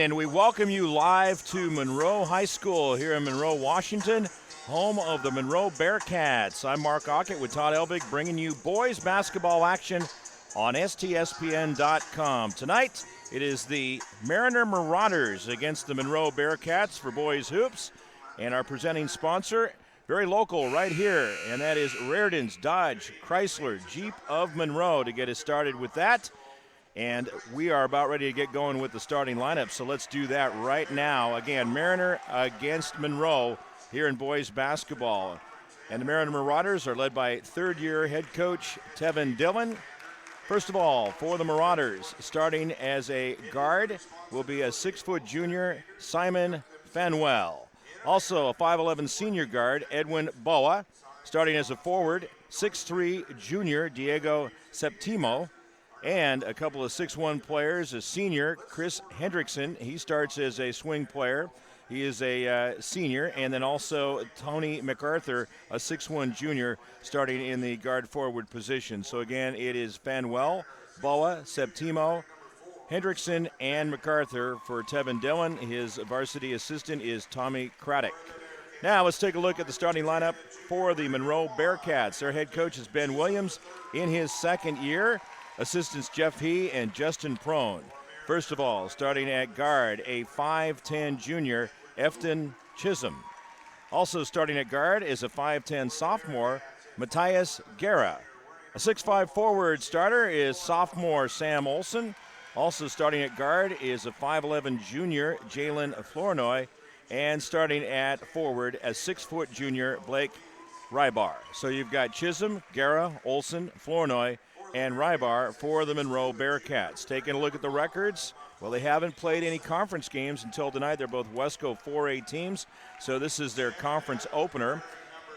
and we welcome you live to Monroe High School here in Monroe, Washington, home of the Monroe Bearcats. I'm Mark Ockett with Todd Elvig, bringing you boys basketball action on STSPN.com. Tonight, it is the Marauders against the Monroe Bearcats for boys hoops, and our presenting sponsor, very local right here, and that is Reardon's Dodge Chrysler Jeep of Monroe to get us started with that. And we are about ready to get going with the starting lineup, so let's do that right now. Again, Mariner against Monroe here in boys basketball. And the Mariner Marauders are led by third-year head coach Tevin Dillon. First of all, for the Marauders, starting as a guard will be a 6-foot junior, Simon Fanuel. Also a 5'11 senior guard, Edwin Boa. Starting as a forward, 6'3 junior, Diego Septimo. And a couple of 6'1 players, a senior, Chris Hendrickson. He starts as a swing player. He is a senior. And then also Tony MacArthur, a 6'1 junior, starting in the guard forward position. So again, it is Fanuel, Boa, Septimo, Hendrickson, and MacArthur for Tevin Dillon. His varsity assistant is Tommy Craddock. Now let's take a look at the starting lineup for the Monroe Bearcats. Their head coach is Ben Williams in his second year. Assistants Jeff He and Justin Prone. First of all, starting at guard, a 5'10 junior, Efton Chisholm. Also starting at guard is a 5'10 sophomore, Matthias Guerra. A 6'5 forward starter is sophomore Sam Olson. Also starting at guard is a 5'11 junior, Jalen Flournoy. And starting at forward, a 6-foot junior, Blake Rybar. So you've got Chisholm, Guerra, Olson, Flournoy, and Rybar for the Monroe Bearcats. Taking a look at the records, well, they haven't played any conference games until tonight. They're both Wesco 4A teams, so this is their conference opener.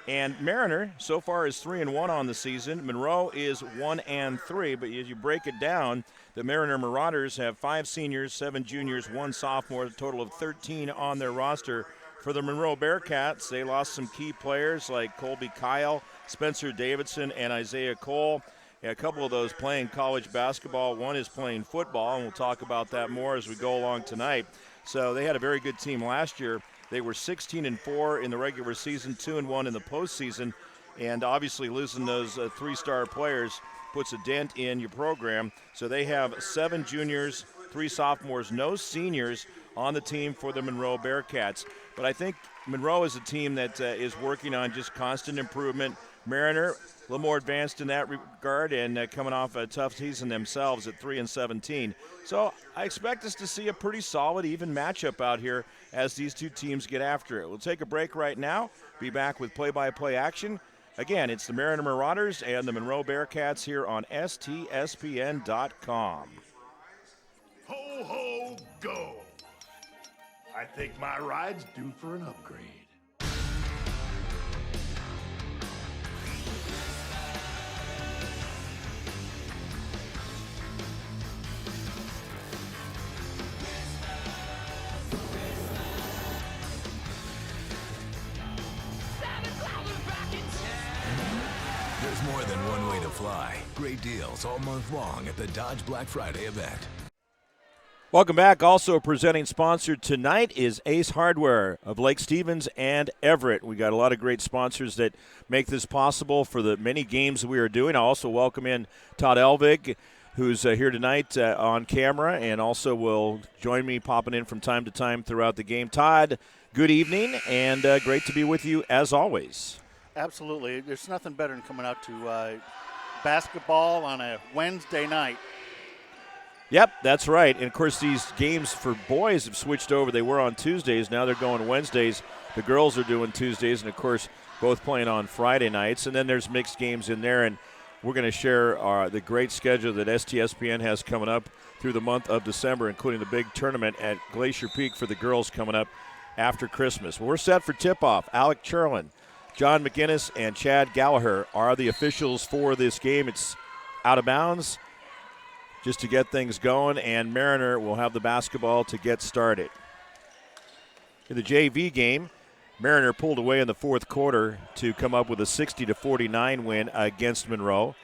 And Mariner so far is 3-1 on the season. Monroe is 1-3, but as you break it down, the Mariner Marauders have 5 seniors, 7 juniors, 1 sophomore, a total of 13 on their roster. For the Monroe Bearcats, they lost some key players like Colby Kyle, Spencer Davidson, and Isaiah Cole. A couple of those playing college basketball. One is playing football, and we'll talk about that more as we go along tonight. So they had a very good team last year. They were 16-4 in the regular season, 2-1 in the postseason, and obviously losing those 3-star players puts a dent in your program. So they have 7 juniors, 3 sophomores, no seniors on the team for the Monroe Bearcats. But I think Monroe is a team that is working on just constant improvement. Mariner, a little more advanced in that regard, and coming off a tough season themselves at 3-17. So I expect us to see a pretty solid, even matchup out here as these two teams get after it. We'll take a break right now, be back with play-by-play action. Again, it's the Mariner Marauders and the Monroe Bearcats here on STSPN.com. Ho, ho, go! I think my ride's due for an upgrade. There's more than one way to fly. Great deals all month long at the Dodge Black Friday event. Welcome back. Also presenting sponsor tonight is Ace Hardware of Lake Stevens and Everett. We got a lot of great sponsors that make this possible for the many games we are doing. I also welcome in Todd Elvig, who's here tonight on camera, and also will join me popping in from time to time throughout the game. Todd, good evening, and great to be with you as always. Absolutely. There's nothing better than coming out to basketball on a Wednesday night. Yep, that's right. And, of course, these games for boys have switched over. They were on Tuesdays. Now they're going Wednesdays. The girls are doing Tuesdays, and, of course, both playing on Friday nights. And then there's mixed games in there. And we're going to share the great schedule that STSPN has coming up through the month of December, including the big tournament at Glacier Peak for the girls coming up after Christmas. Well, we're set for tip-off. Alec Cherlin, John McGinnis, and Chad Gallagher are the officials for this game. It's out of bounds just to get things going, and Mariner will have the basketball to get started. In the JV game, Mariner pulled away in the fourth quarter to come up with a 60-49 win against Monroe.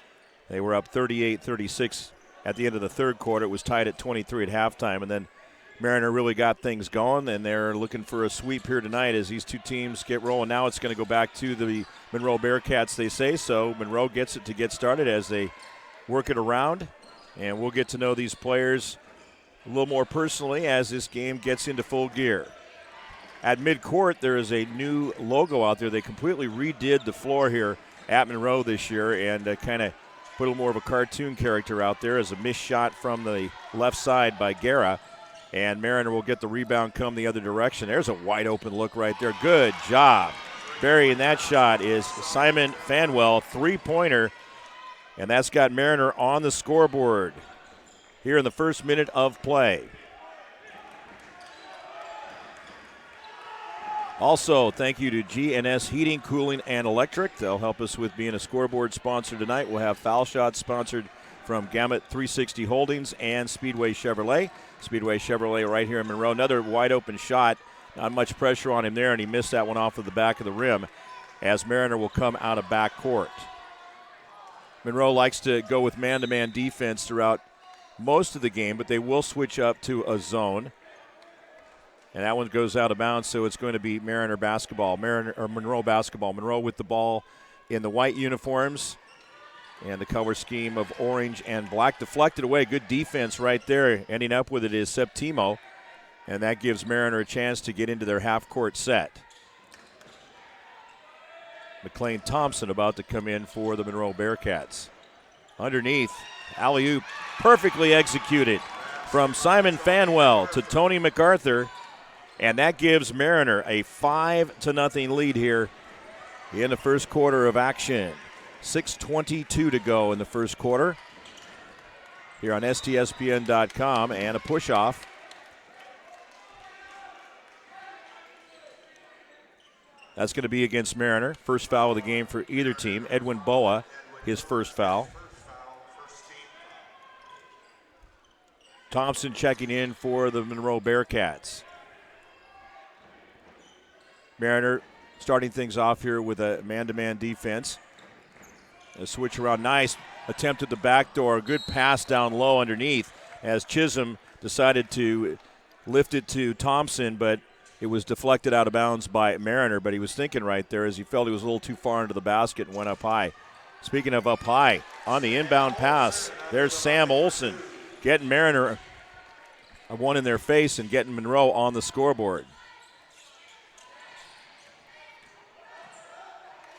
They were up 38-36 at the end of the third quarter. It was tied at 23 at halftime, and then Mariner really got things going, and they're looking for a sweep here tonight as these two teams get rolling. Now it's going to go back to the Monroe Bearcats, they say. So Monroe gets it to get started as they work it around, and we'll get to know these players a little more personally as this game gets into full gear. At midcourt, there is a new logo out there. They completely redid the floor here at Monroe this year and kind of put a little more of a cartoon character out there as a missed shot from the left side by Guerra. And Mariner will get the rebound come the other direction. There's a wide open look right there. Good job. Burying that shot is Simon Fanwell, three-pointer. And that's got Mariner on the scoreboard here in the first minute of play. Also, thank you to GNS Heating, Cooling, and Electric. They'll help us with being a scoreboard sponsor tonight. We'll have Foul Shots sponsored from Gamut 360 Holdings and Speedway Chevrolet. Speedway Chevrolet right here in Monroe. Another wide open shot. Not much pressure on him there, and he missed that one off of the back of the rim as Mariner will come out of backcourt. Monroe likes to go with man-to-man defense throughout most of the game, but they will switch up to a zone. And that one goes out of bounds, so it's going to be Monroe basketball. Monroe with the ball in the white uniforms and the color scheme of orange and black. Deflected away. Good defense right there. Ending up with it is Septimo. And that gives Mariner a chance to get into their half-court set. McLean Thompson about to come in for the Monroe Bearcats. Underneath, alley-oop perfectly executed from Simon Fanwell to Tony MacArthur. And that gives Mariner a 5-0 lead here in the first quarter of action. 6:22 to go in the first quarter here on STSPN.com, and a push-off. That's going to be against Mariner. First foul of the game for either team. Edwin Boa, his first foul. Thompson checking in for the Monroe Bearcats. Mariner starting things off here with a man-to-man defense. A switch around, nice attempt at the back door. Good pass down low underneath as Chisholm decided to lift it to Thompson, but it was deflected out of bounds by Mariner. But he was thinking right there as he felt he was a little too far into the basket and went up high. Speaking of up high, on the inbound pass, there's Sam Olson getting Mariner a one in their face and getting Monroe on the scoreboard.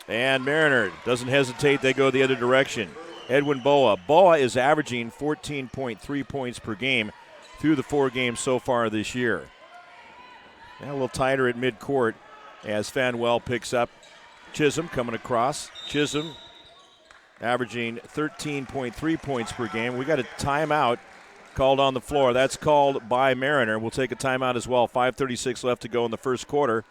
And Mariner doesn't hesitate. They go the other direction. Edwin Boa. Boa is averaging 14.3 points per game through the 4 games so far this year. And a little tighter at midcourt as Fanwell picks up Chisholm coming across. Chisholm averaging 13.3 points per game. We got a timeout called on the floor. That's called by Mariner. We'll take a timeout as well. 5:36 left to go in the first quarter.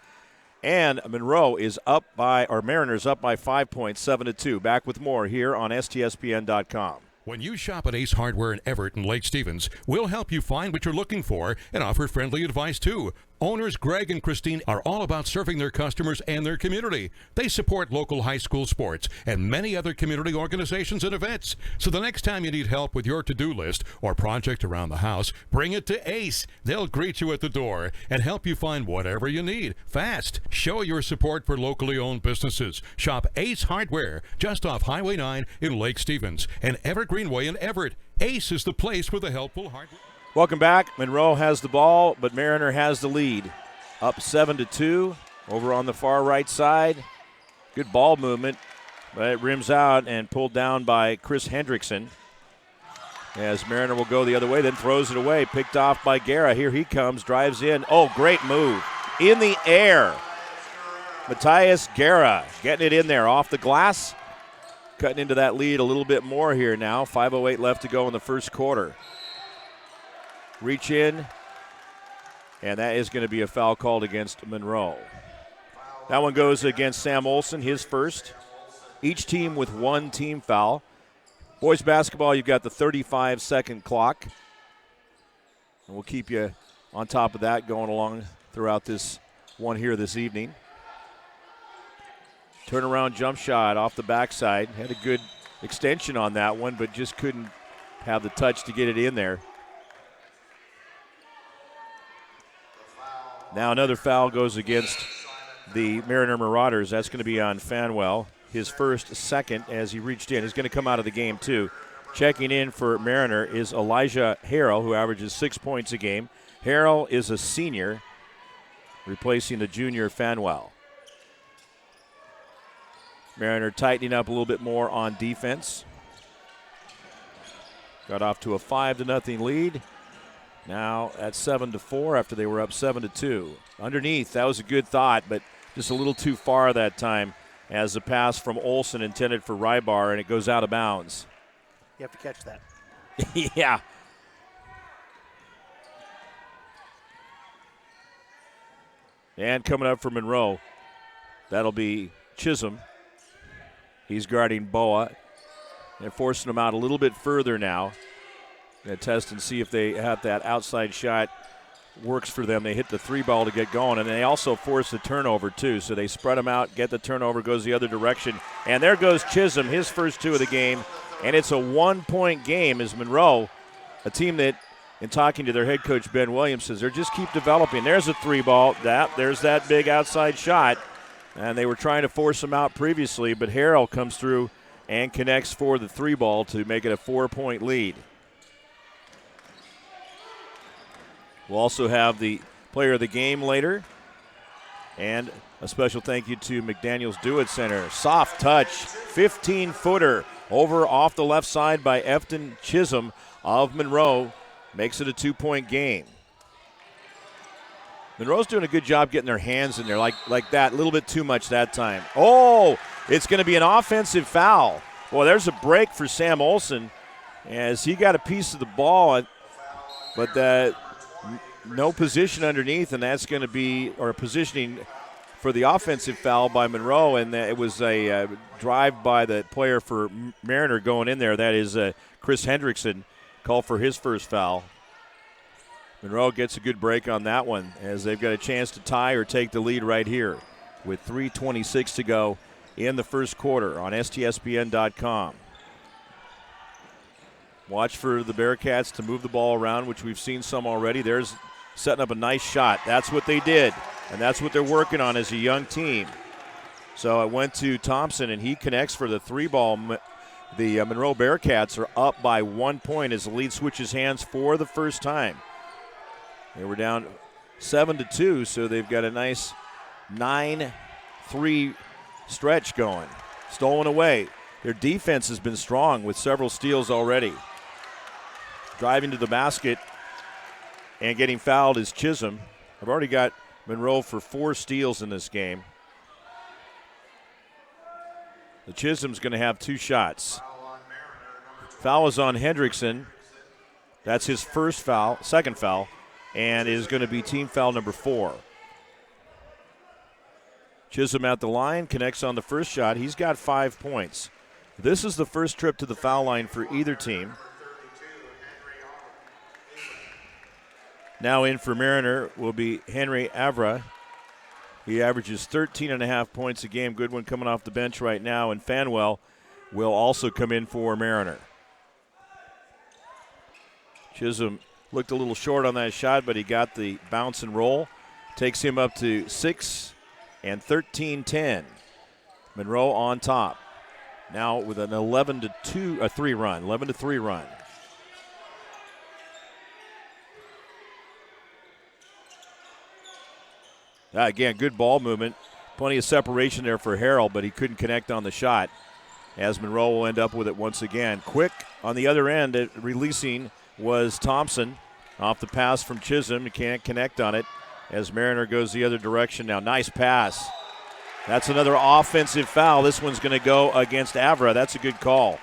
And Mariners up by 5 points, 7-2. Back with more here on STSPN.com. When you shop at Ace Hardware in Everett and Lake Stevens, we'll help you find what you're looking for and offer friendly advice too. Owners Greg and Christine are all about serving their customers and their community. They support local high school sports and many other community organizations and events. So the next time you need help with your to-do list or project around the house, bring it to Ace. They'll greet you at the door and help you find whatever you need fast. Show your support for locally owned businesses. Shop Ace Hardware just off Highway 9 in Lake Stevens and Everett Greenway in Everett. Ace is the place for the helpful hardware. Welcome back. Monroe has the ball, but Mariner has the lead. Up 7-2 over on the far right side. Good ball movement, but it rims out and pulled down by Chris Hendrickson. As Mariner will go the other way, then throws it away. Picked off by Guerra. Here he comes, drives in. Oh, great move. In the air. Matthias Guerra getting it in there off the glass. Cutting into that lead a little bit more here now. 5:08 left to go in the first quarter. Reach in, and that is going to be a foul called against Monroe. That one goes against Sam Olson, his first. Each team with one team foul. Boys basketball, you've got the 35-second clock. And we'll keep you on top of that going along throughout this one here this evening. Turnaround jump shot off the backside. Had a good extension on that one, but just couldn't have the touch to get it in there. Now another foul goes against the Mariner Marauders. That's going to be on Fanwell, his second as he reached in. He's going to come out of the game too. Checking in for Mariner is Elijah Harrell, who averages 6 points a game. Harrell is a senior, replacing the junior Fanwell. Mariner tightening up a little bit more on defense. Got off to a 5-0 lead. Now at 7-4 after they were up 7-2. Underneath, that was a good thought, but just a little too far that time as the pass from Olsen intended for Rybar, and it goes out of bounds. You have to catch that. Yeah. And coming up for Monroe, that'll be Chisholm. He's guarding Boa. They're forcing him out a little bit further now. Going to test and see if they have that outside shot works for them. They hit the three ball to get going, and they also force the turnover too. So they spread them out, get the turnover, goes the other direction. And there goes Chisholm, his first two of the game. And it's a 1-point game as Monroe, a team that, in talking to their head coach Ben Williams, says they're just keep developing. There's a three ball. There's that big outside shot. And they were trying to force him out previously, but Harrell comes through and connects for the three ball to make it a 4-point lead. We'll also have the player of the game later. And a special thank you to McDaniel's Do It Center. Soft touch, 15-footer over off the left side by Efton Chisholm of Monroe. Makes it a 2-point game. Monroe's doing a good job getting their hands in there like that. A little bit too much that time. Oh, it's going to be an offensive foul. Boy, there's a break for Sam Olsen as he got a piece of the ball, but no position underneath, and that's going to be, or positioning for the offensive foul by Monroe, and it was a drive by the player for Mariner going in there. That is Chris Hendrickson, called for his first foul. Monroe gets a good break on that one as they've got a chance to tie or take the lead right here with 3:26 to go in the first quarter on STSPN.com. Watch for the Bearcats to move the ball around, which we've seen some already. There's setting up a nice shot. That's what they did, and that's what they're working on as a young team. So it went to Thompson, and he connects for the three ball. The Monroe Bearcats are up by 1 point as the lead switches hands for the first time. They were down 7-2, so they've got a nice 9-3 stretch going. Stolen away. Their defense has been strong with several steals already. Driving to the basket and getting fouled is Chisholm. I've already got Monroe for 4 steals in this game. The Chisholm's going to have 2 shots. Foul is on Hendrickson. That's his second foul, and is going to be team foul number 4. Chisholm at the line, connects on the first shot. He's got 5 points. This is the first trip to the foul line for either team. Now in for Mariner will be Henry Avra. He averages 13.5 points a game. Good one coming off the bench right now. And Fanwell will also come in for Mariner. Chisholm looked a little short on that shot, but he got the bounce and roll. Takes him up to 6 and 13-10. Monroe on top. Now with an 11-3 run. Again, good ball movement. Plenty of separation there for Harrell, but he couldn't connect on the shot. As Monroe will end up with it once again. Quick on the other end, releasing was Thompson off the pass from Chisholm. He can't connect on it as Mariner goes the other direction now. Nice pass. That's another offensive foul. This one's going to go against Avra. That's a good call.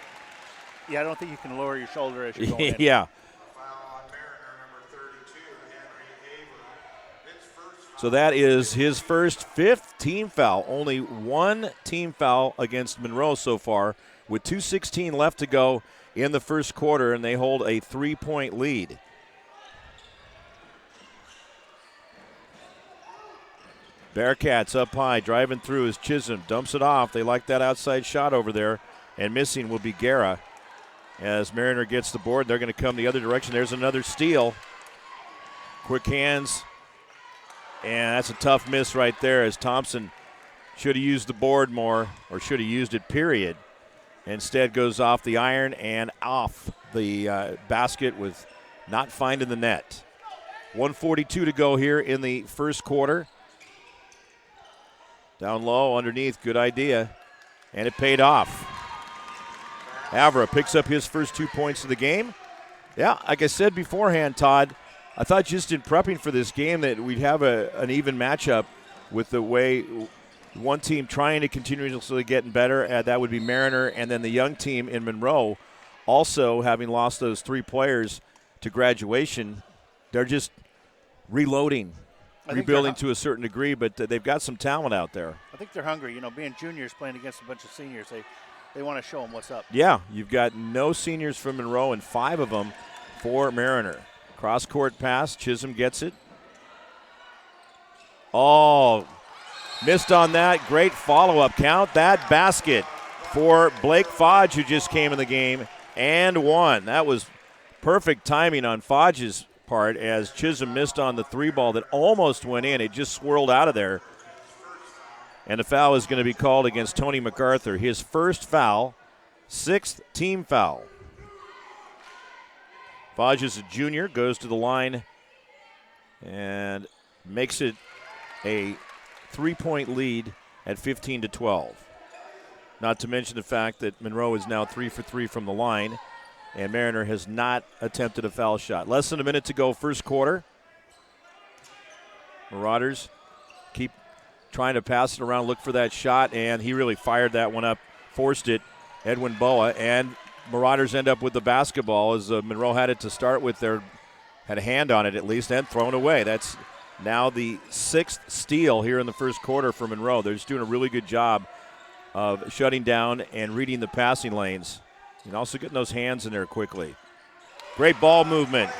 Yeah, I don't think you can lower your shoulder as you go in. Yeah. So that is his first 5th team foul. Only 1 team foul against Monroe so far with 2:16 left to go in the first quarter, and they hold a 3-point lead. Bearcats up high, driving through as Chisholm dumps it off. They like that outside shot over there, and missing will be Guerra. As Mariner gets the board, they're going to come the other direction. There's another steal. Quick hands And that's a tough miss right there, as Thompson should have used the board more, or should have used it, period. Instead goes off the iron and off the basket with not finding the net. 1:42 to go here in the first quarter. Down low, underneath, good idea. And it paid off. Avra picks up his first 2 points of the game. Yeah, like I said beforehand, Todd, I thought just in prepping for this game that we'd have an even matchup with the way one team trying to continuously getting better. That would be Mariner, and then the young team in Monroe also having lost those 3 players to graduation. They're just reloading, rebuilding to a certain degree, but they've got some talent out there. I think they're hungry. You know, being juniors playing against a bunch of seniors, they want to show them what's up. Yeah, you've got no seniors from Monroe and 5 of them for Mariner. Cross-court pass, Chisholm gets it. Oh, missed on that. Great follow-up. Count that basket for Blake Fodge, who just came in the game and won. That was perfect timing on Fodge's part, as Chisholm missed on the 3 ball that almost went in. It just swirled out of there. And the foul is going to be called against Tony MacArthur. His first foul, 6th team foul. Fodge is a junior, goes to the line and makes it a 3-point lead at 15-12. Not to mention the fact that Monroe is now 3 for 3 from the line, and Mariner has not attempted a foul shot. Less than a minute to go, first quarter. Marauders keep trying to pass it around, look for that shot, and he really fired that one up, forced it, Edwin Boa, and Marauders end up with the basketball as Monroe had it to start with. Had a hand on it at least, and thrown away. That's now the 6th steal here in the first quarter for Monroe. They're just doing a really good job of shutting down and reading the passing lanes, and also getting those hands in there quickly. Great ball movement.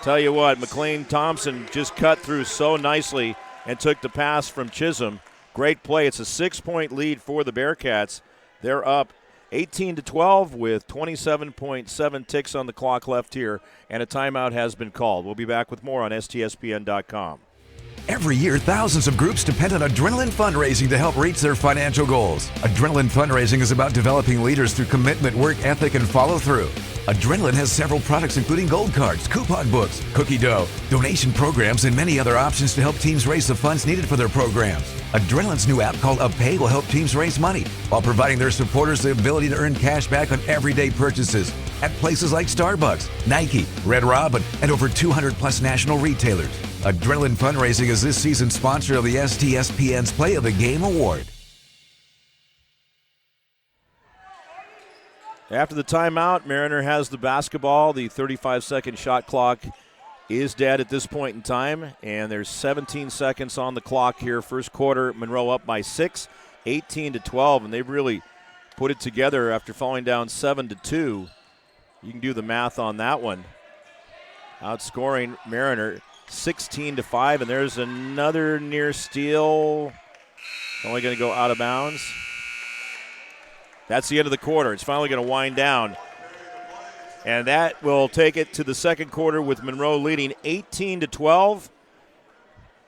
Tell you what, McLean Thompson just cut through so nicely and took the pass from Chisholm. Great play. It's a 6-point lead for the Bearcats. They're up 18-12 with 27.7 ticks on the clock left here, and a timeout has been called. We'll be back with more on STSPN.com. Every year, thousands of groups depend on Adrenaline Fundraising to help reach their financial goals. Adrenaline Fundraising is about developing leaders through commitment, work ethic, and follow-through. Adrenaline has several products including gold cards, coupon books, cookie dough, donation programs, and many other options to help teams raise the funds needed for their programs. Adrenaline's new app called UpPay will help teams raise money while providing their supporters the ability to earn cash back on everyday purchases at places like Starbucks, Nike, Red Robin, and over 200-plus national retailers. Adrenaline Fundraising is this season's sponsor of the STSPN's Play of the Game Award. After the timeout, Mariner has the basketball. The 35-second shot clock is dead at this point in time, and there's 17 seconds on the clock here. First quarter, Monroe up by 6, 18-12, and they've really put it together after falling down 7-2. You can do the math on that one. Outscoring Mariner 16-5, and there's another near steal. Only going to go out of bounds. That's the end of the quarter. It's finally going to wind down. And that will take it to the second quarter with Monroe leading 18-12.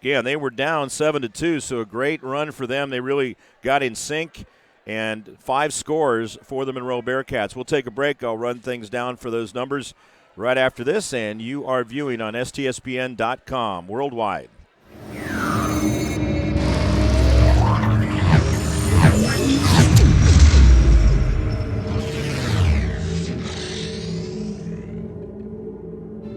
Again, they were down 7-2, so a great run for them. They really got in sync, and 5 scores for the Monroe Bearcats. We'll take a break. I'll run things down for those numbers right after this, and you are viewing on STSPN.com worldwide.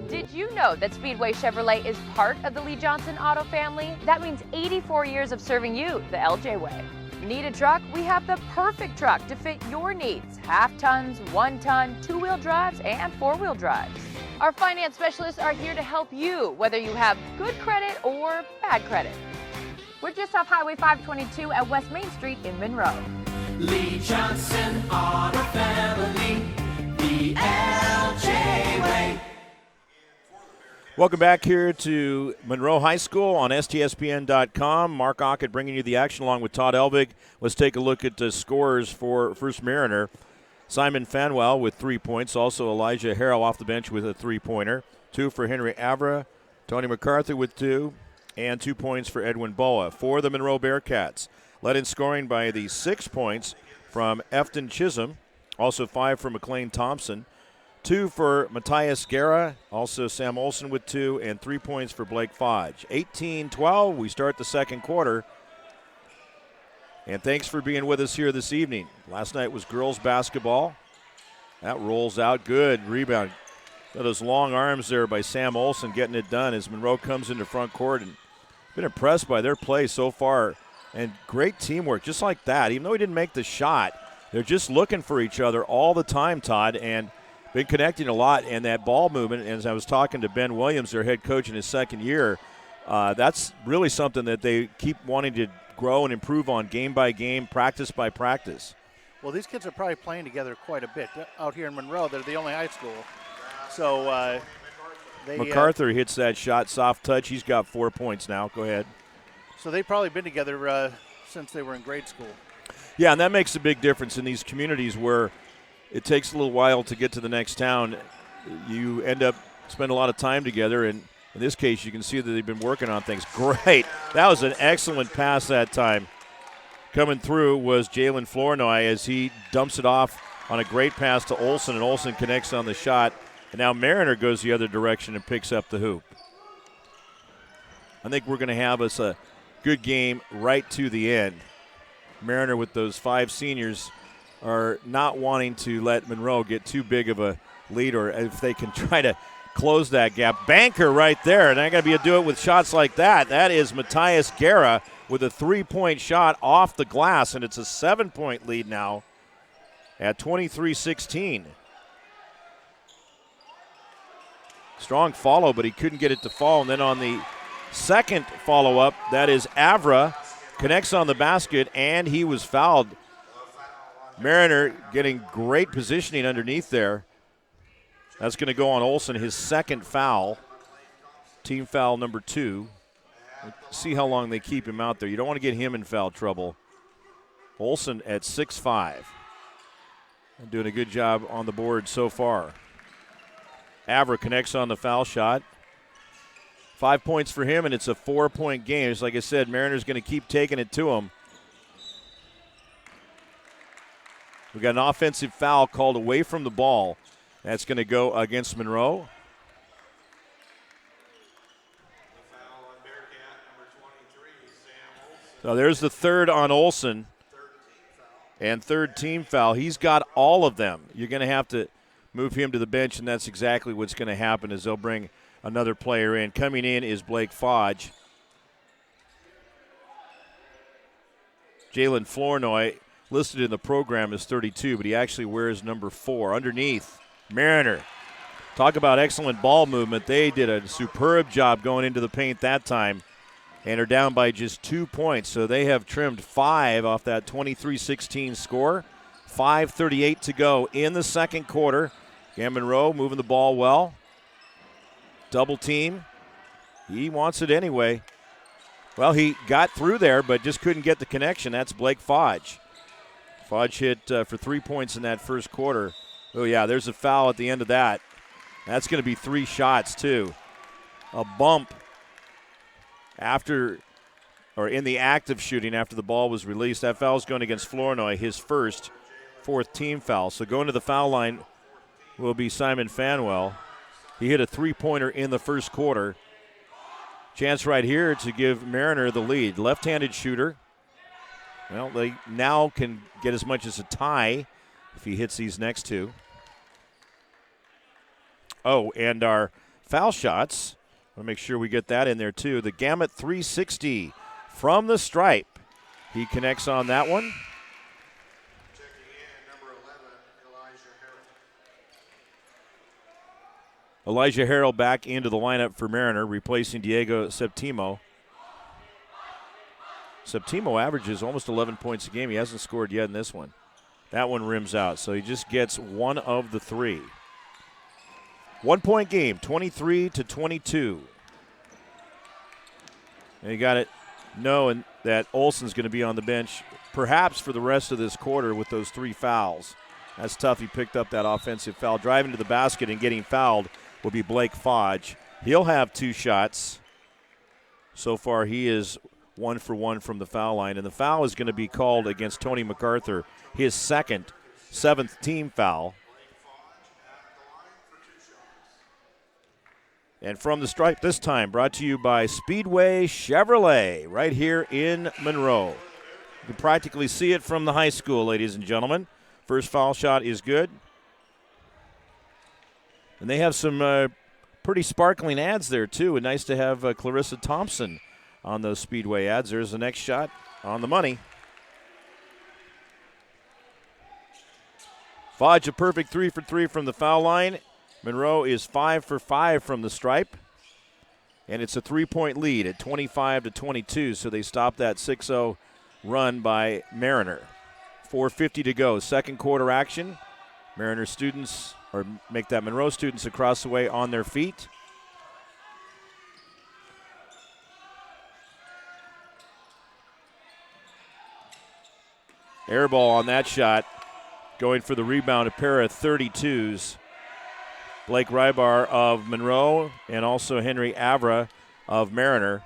Did you know that Speedway Chevrolet is part of the Lee Johnson Auto family? That means 84 years of serving you the LJ way. Need a truck? We have the perfect truck to fit your needs. Half tons, 1 ton, 2-wheel drives, and 4-wheel drives. Our finance specialists are here to help you, whether you have good credit or bad credit. We're just off Highway 522 at West Main Street in Monroe. Lee Johnson Auto Family, the LJ way. Welcome back here to Monroe High School on STSPN.com. Mark Ockett bringing you the action along with Todd Elvig. Let's take a look at the scores for First Mariner. Simon Fanwell with 3 points. Also Elijah Harrell off the bench with a 3-pointer. 2 for Henry Avra. Tony MacArthur with 2. and 2 points for Edwin Boa. For the Monroe Bearcats, led in scoring by the 6 points from Efton Chisholm, also 5 for McLean Thompson, 2 for Matthias Guerra, also Sam Olson with 2, and 3 points for Blake Fodge. 18-12, we start the second quarter. And thanks for being with us here this evening. Last night was girls basketball. That rolls out good. Rebound. Those long arms there by Sam Olson getting it done as Monroe comes into front court. And been impressed by their play so far. And great teamwork just like that. Even though he didn't make the shot, they're just looking for each other all the time, Todd, and been connecting a lot. And that ball movement, and as I was talking to Ben Williams, their head coach in his second year, that's really something that they keep wanting to grow and improve on game by game, practice by practice. Well, these kids are probably playing together quite a bit. Out here in Monroe, they're the only high school. So MacArthur hits that shot, soft touch. He's got 4 points now. Go ahead. So they've probably been together since they were in grade school. Yeah, and that makes a big difference in these communities where it takes a little while to get to the next town. You end up spending a lot of time together, and in this case, you can see that they've been working on things. Great. That was an excellent pass that time. Coming through was Jalen Flournoy as he dumps it off on a great pass to Olson, and Olson connects on the shot. And now Mariner goes the other direction and picks up the hoop. I think we're going to have us a good game right to the end. Mariner with those 5 seniors are not wanting to let Monroe get too big of a lead, or if they can try to close that gap. Banker right there, and I got to be able to do it with shots like that. That is Matthias Guerra with a 3-point shot off the glass, and it's a 7-point lead now at 23-16. Strong follow, but he couldn't get it to fall. And then on the second follow-up, that is Avra, connects on the basket, and he was fouled. Mariner getting great positioning underneath there. That's going to go on Olson, his second foul, team foul number 2. Let's see how long they keep him out there. You don't want to get him in foul trouble. Olson at 6'5". Doing a good job on the board so far. Avra connects on the foul shot. 5 points for him, and it's a 4-point game. Just like I said, Mariner's going to keep taking it to him. We got an offensive foul called away from the ball. That's going to go against Monroe. So there's the third on Olson. And third team foul. He's got all of them. You're going to have to move him to the bench, and that's exactly what's going to happen as they'll bring another player in. Coming in is Blake Fodge. Jalen Flournoy, listed in the program as 32, but he actually wears number 4. Underneath, Mariner. Talk about excellent ball movement. They did a superb job going into the paint that time and are down by just 2 points. So they have trimmed 5 off that 23-16 score. 5:38 to go in the second quarter. Monroe moving the ball well. Double team. He wants it anyway. Well, he got through there, but just couldn't get the connection. That's Blake Fodge. Fodge hit for 3 points in that first quarter. Oh, yeah, there's a foul at the end of that. That's going to be 3 shots, too. A bump after, or in the act of shooting after the ball was released. That foul is going against Flournoy, his first 4th team foul. So going to the foul line will be Simon Fanwell. He hit a 3-pointer in the first quarter. Chance right here to give Mariner the lead. Left-handed shooter. Well, they now can get as much as a tie if he hits these next 2. Oh, and our foul shots. I'll make sure we get that in there too. The Gamut 360 from the stripe. He connects on that one. Elijah Harrell back into the lineup for Mariner, replacing Diego Septimo. Septimo averages almost 11 points a game. He hasn't scored yet in this one. That one rims out, so he just gets one of the 3. 1-point game, 23-22. And you got it knowing that Olson's going to be on the bench perhaps for the rest of this quarter with those 3 fouls. That's tough. He picked up that offensive foul. Driving to the basket and getting fouled will be Blake Fodge. He'll have 2 shots. So far, he is 1 for 1 from the foul line, and the foul is going to be called against Tony MacArthur, his seventh team foul. And from the stripe this time, brought to you by Speedway Chevrolet, right here in Monroe. You can practically see it from the high school, ladies and gentlemen. First foul shot is good. And they have some pretty sparkling ads there, too. And nice to have Clarissa Thompson on those Speedway ads. There's the next shot on the money. Fodge a perfect 3 for 3 from the foul line. Monroe is 5 for 5 from the stripe. And it's a 3-point lead at 25-22, so they stop that 6-0 run by Mariner. 4:50 to go, second quarter action. Mariner students, or make that Monroe students across the way on their feet. Air ball on that shot, going for the rebound, a pair of 32s. Blake Rybar of Monroe and also Henry Avra of Mariner.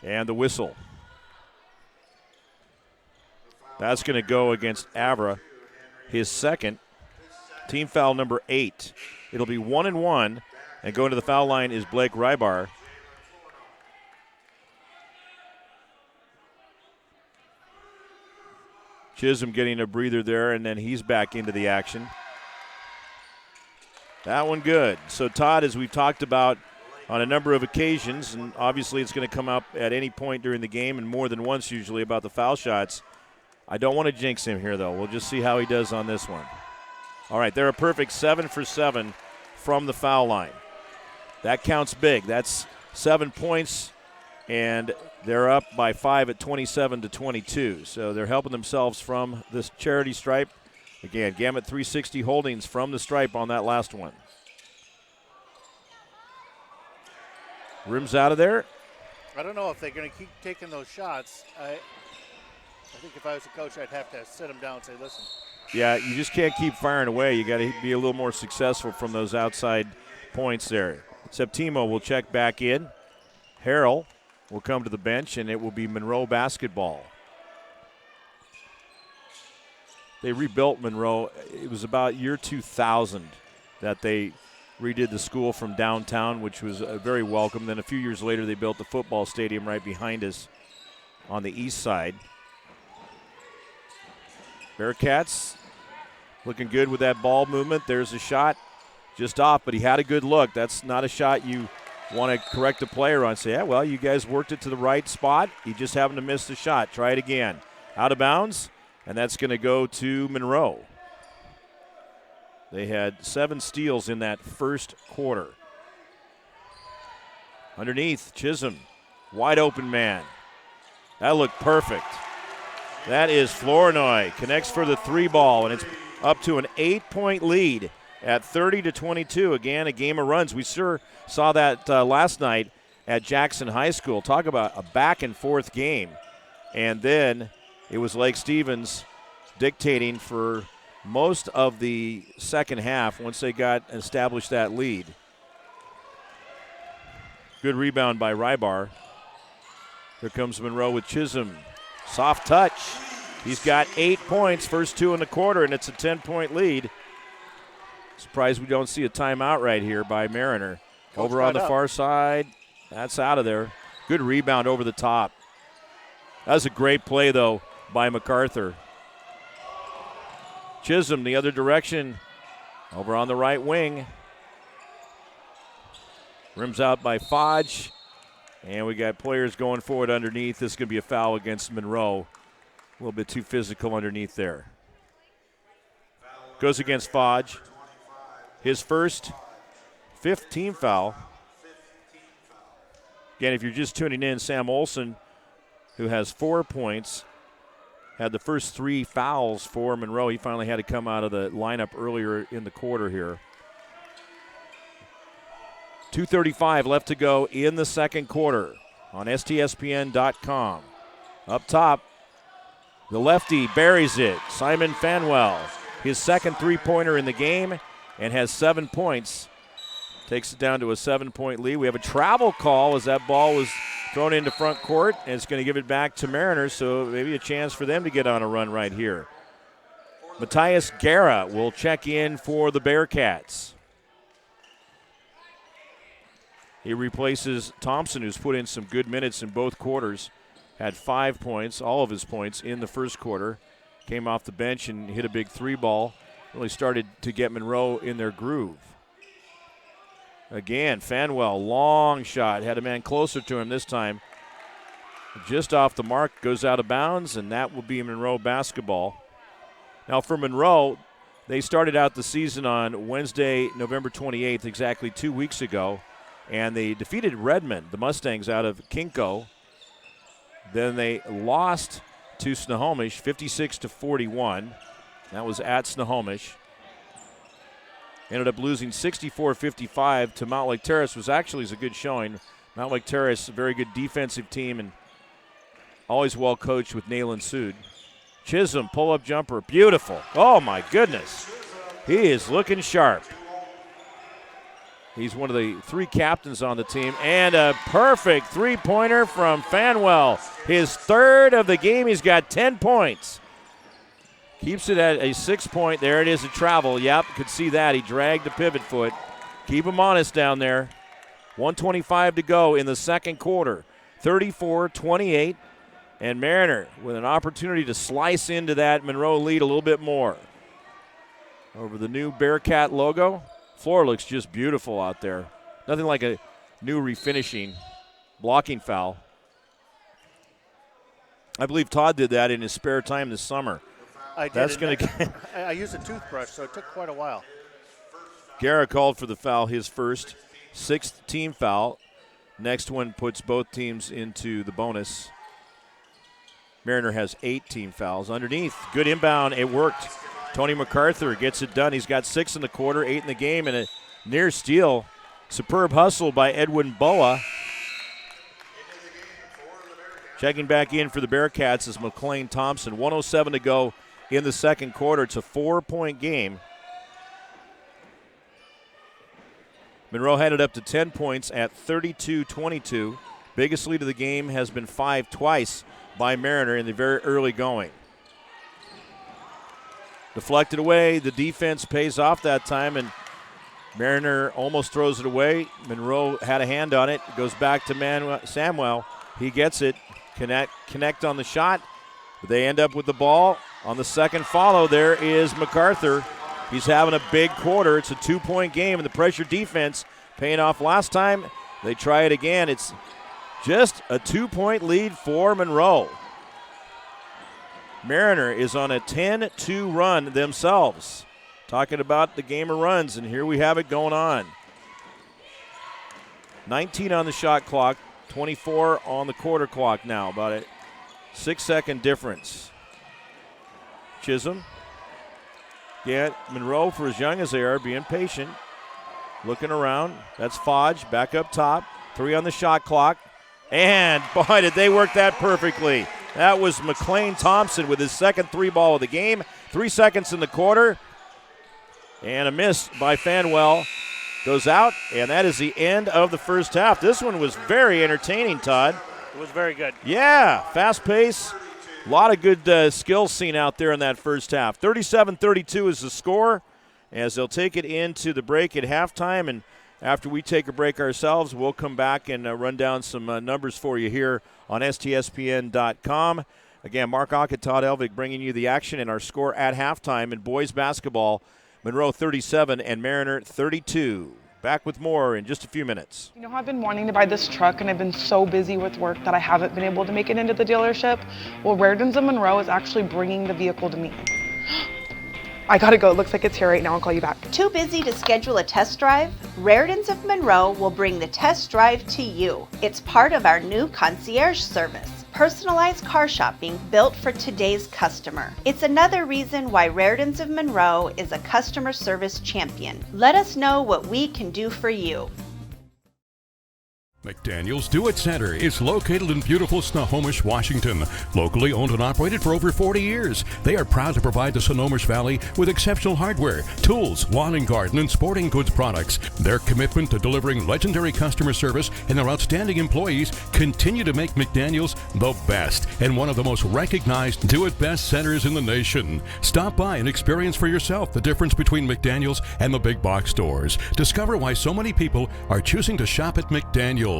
And the whistle. That's going to go against Avra, his second. Team foul number 8. It'll be 1-1, and going to the foul line is Blake Rybar. Chisholm getting a breather there, and then he's back into the action. That one good. So, Todd, as we've talked about on a number of occasions, and obviously it's going to come up at any point during the game and more than once usually about the foul shots. I don't want to jinx him here, though. We'll just see how he does on this one. All right, they're a perfect 7 for 7 from the foul line. That counts big. That's 7 points, and they're up by 5 at 27-22. So they're helping themselves from this charity stripe. Again, Gamut 360 Holdings from the stripe on that last one. Rims out of there. I don't know if they're going to keep taking those shots. I think if I was a coach, I'd have to sit them down and say, listen. Yeah, you just can't keep firing away. You got to be a little more successful from those outside points there. Septimo will check back in. Harrell will come to the bench, and it will be Monroe basketball. They rebuilt Monroe. It was about year 2000 that they redid the school from downtown, which was very welcome. Then a few years later, they built the football stadium right behind us on the east side. Bearcats looking good with that ball movement. There's a shot just off, but he had a good look. That's not a shot you want to correct a player on. Say, yeah, well, you guys worked it to the right spot. You just happened to miss the shot. Try it again. Out of bounds. And that's going to go to Monroe. They had 7 steals in that first quarter. Underneath, Chisholm, wide open man. That looked perfect. That is Flournoy. Connects for the 3 ball, and it's up to an 8-point lead at 30-22. Again, a game of runs. We sure saw that last night at Jackson High School. Talk about a back-and-forth game. And then it was Lake Stevens dictating for most of the second half once they got established that lead. Good rebound by Rybar. Here comes Monroe with Chisholm. Soft touch. He's got 8 points, first 2 in the quarter, and it's a 10-point lead. Surprised we don't see a timeout right here by Mariner. Over on the far side. That's out of there. Good rebound over the top. That was a great play, though, by MacArthur. Chisholm the other direction. Over on the right wing. Rims out by Fodge. And we got players going forward underneath. This is going to be a foul against Monroe. A little bit too physical underneath there. Goes against Fodge. His first, 5th team foul. Again, if you're just tuning in, Sam Olson, who has 4 points, had the first 3 fouls for Monroe. He finally had to come out of the lineup earlier in the quarter here. 2:35 left to go in the second quarter on STSPN.com. Up top, the lefty buries it. Simon Fanwell, his second 3-pointer in the game, and has 7 points. takes it down to a 7-point lead. We have a travel call as that ball was thrown into front court, and it's going to give it back to Mariners, so maybe a chance for them to get on a run right here. Matthias Guerra will check in for the Bearcats. He replaces Thompson, who's put in some good minutes in both quarters. Had 5 points, all of his points in the first quarter. Came off the bench and hit a big 3-ball. Really started to get Monroe in their groove. Again, Fanwell, long shot. Had a man closer to him this time. Just off the mark, goes out of bounds, and that will be Monroe basketball. Now for Monroe, they started out the season on Wednesday, November 28th, exactly 2 weeks ago, and they defeated Redmond, the Mustangs, out of Kinko. Then they lost to Snohomish, 56-41. That was at Snohomish. Ended up losing 64-55 to Mount Lake Terrace. Was actually a good showing. Mount Lake Terrace, a very good defensive team and always well coached with Nayland Sood. Chisholm, pull-up jumper, beautiful. Oh, my goodness. He is looking sharp. He's one of the 3 captains on the team. And a perfect three-pointer from Fanwell. His 3rd of the game. He's got 10 points. Keeps it at a 6-point. There it is, a travel. Yep, could see that. He dragged the pivot foot. Keep him honest down there. 1:25 to go in the second quarter. 34-28. And Mariner with an opportunity to slice into that Monroe lead a little bit more. Over the new Bearcat logo. Floor looks just beautiful out there. Nothing like a new refinishing. Blocking foul. I believe Todd did that in his spare time this summer. I did. That's going to. I used a toothbrush, so it took quite a while. Guerra called for the foul, his first. 6th team foul. Next one puts both teams into the bonus. Mariner has 8 team fouls. Underneath, good inbound, it worked. Tony MacArthur gets it done. He's got 6 in the quarter, 8 in the game, and a near steal. Superb hustle by Edwin Boa. Checking back in for the Bearcats is McLean Thompson. 1:07 to go in the second quarter. It's a 4-point game. Monroe had it up to 10 points at 32-22. Biggest lead of the game has been 5 twice by Mariner in the very early going. Deflected away. The defense pays off that time, and Mariner almost throws it away. Monroe had a hand on it. It goes back to Samuel. He gets it. Connect on the shot. But they end up with the ball. On the second follow, there is MacArthur. He's having a big quarter. It's a 2-point game, and the pressure defense paying off last time. They try it again. It's just a 2-point lead for Monroe. Mariner is on a 10-2 run themselves. Talking about the game of runs, and here we have it going on. 19 on the shot clock, 24 on the quarter clock now. About a 6-second difference. Chisholm. Yeah, Monroe, for as young as they are, being patient. Looking around. That's Fodge back up top. 3 on the shot clock. And, boy, did they work that perfectly. That was McLean Thompson with his second 3-ball of the game. 3 seconds in the quarter. And a miss by Fanwell. Goes out, and that is the end of the first half. This one was very entertaining, Todd. It was very good. Yeah, fast pace. A lot of good skills seen out there in that first half. 37-32 is the score as they'll take it into the break at halftime. And after we take a break ourselves, we'll come back and run down some numbers for you here on STSPN.com. Again, Mark Ockett, Todd Elvig bringing you the action and our score at halftime in boys basketball. Monroe 37 and Mariner 32. Back with more in just a few minutes. You know how I've been wanting to buy this truck and I've been so busy with work that I haven't been able to make it into the dealership? Well, Raritan's of Monroe is actually bringing the vehicle to me. I gotta go. It looks like it's here right now. I'll call you back. Too busy to schedule a test drive? Raritan's of Monroe will bring the test drive to you. It's part of our new concierge service. Personalized car shopping built for today's customer. It's another reason why Raritan's of Monroe is a customer service champion. Let us know what we can do for you. McDaniel's Do It Center is located in beautiful Snohomish, Washington. Locally owned and operated for over 40 years, they are proud to provide the Snohomish Valley with exceptional hardware, tools, lawn and garden, and sporting goods products. Their commitment to delivering legendary customer service and their outstanding employees continue to make McDaniel's the best and one of the most recognized Do It Best centers in the nation. Stop by and experience for yourself the difference between McDaniel's and the big box stores. Discover why so many people are choosing to shop at McDaniel's.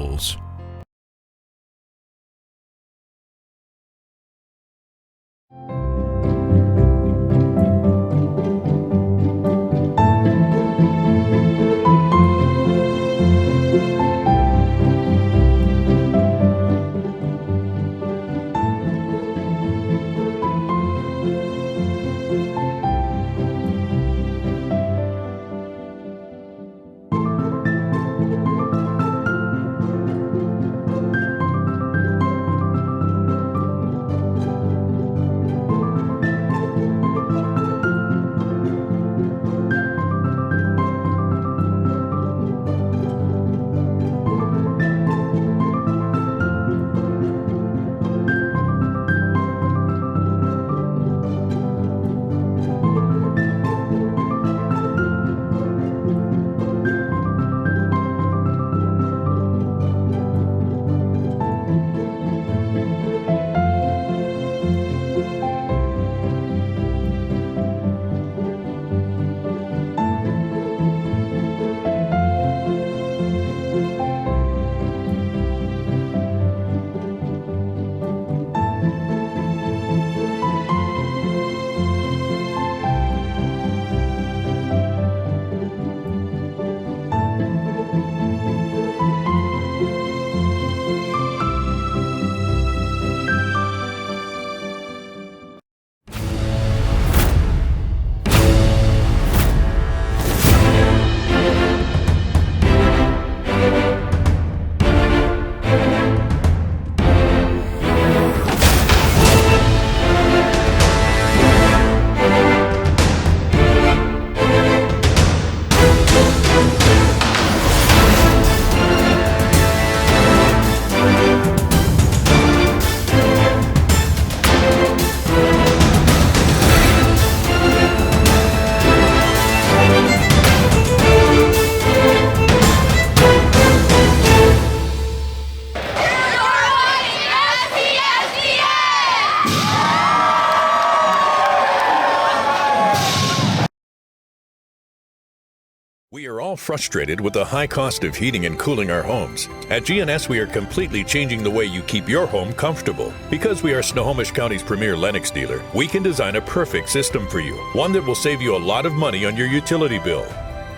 We are all frustrated with the high cost of heating and cooling our homes. At GNS, we are completely changing the way you keep your home comfortable. Because we are Snohomish County's premier Lennox dealer, we can design a perfect system for you, one that will save you a lot of money on your utility bill.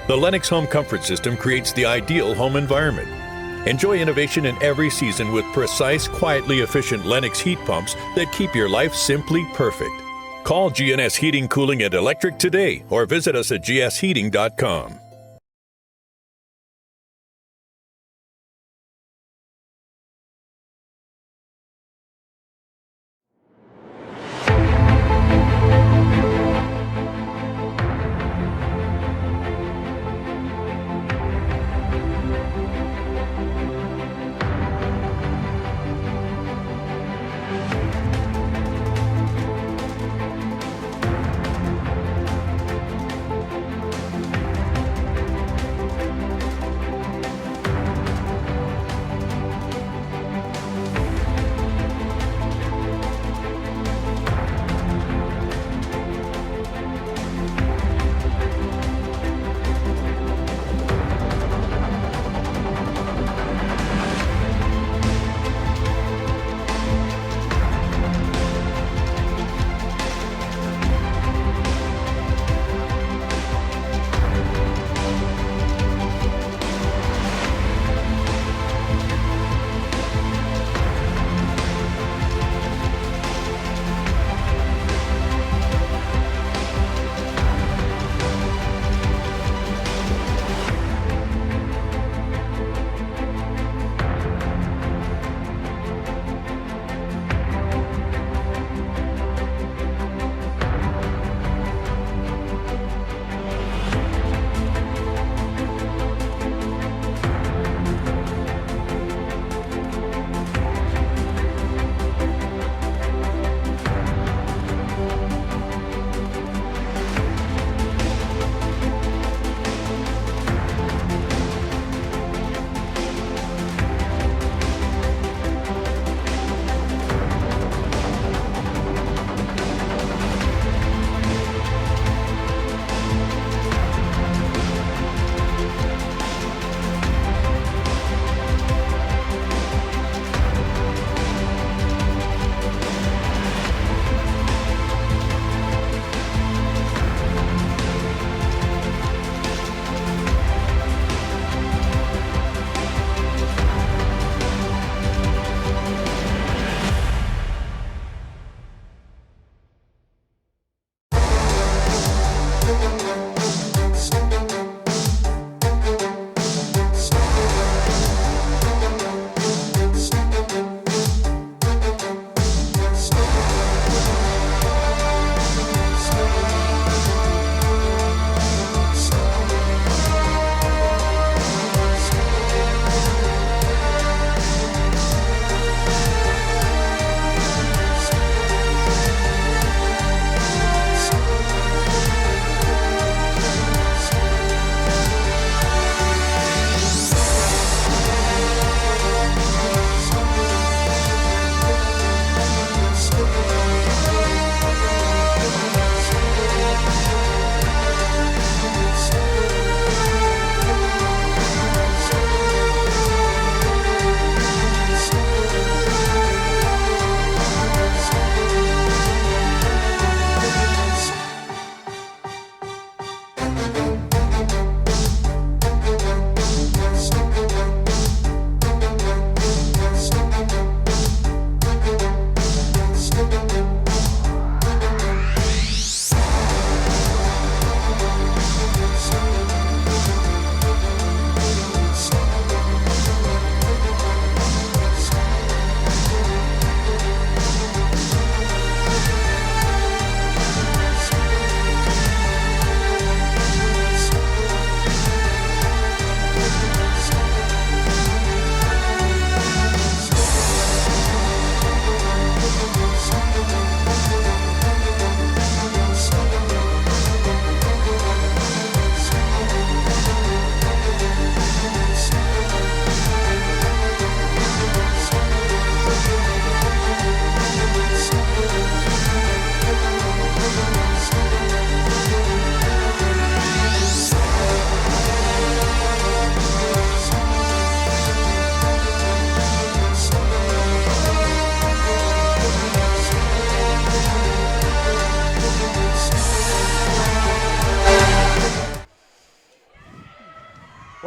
The Lennox Home Comfort System creates the ideal home environment. Enjoy innovation in every season with precise, quietly efficient Lennox heat pumps that keep your life simply perfect. Call GNS Heating, Cooling, and Electric today or visit us at gsheating.com.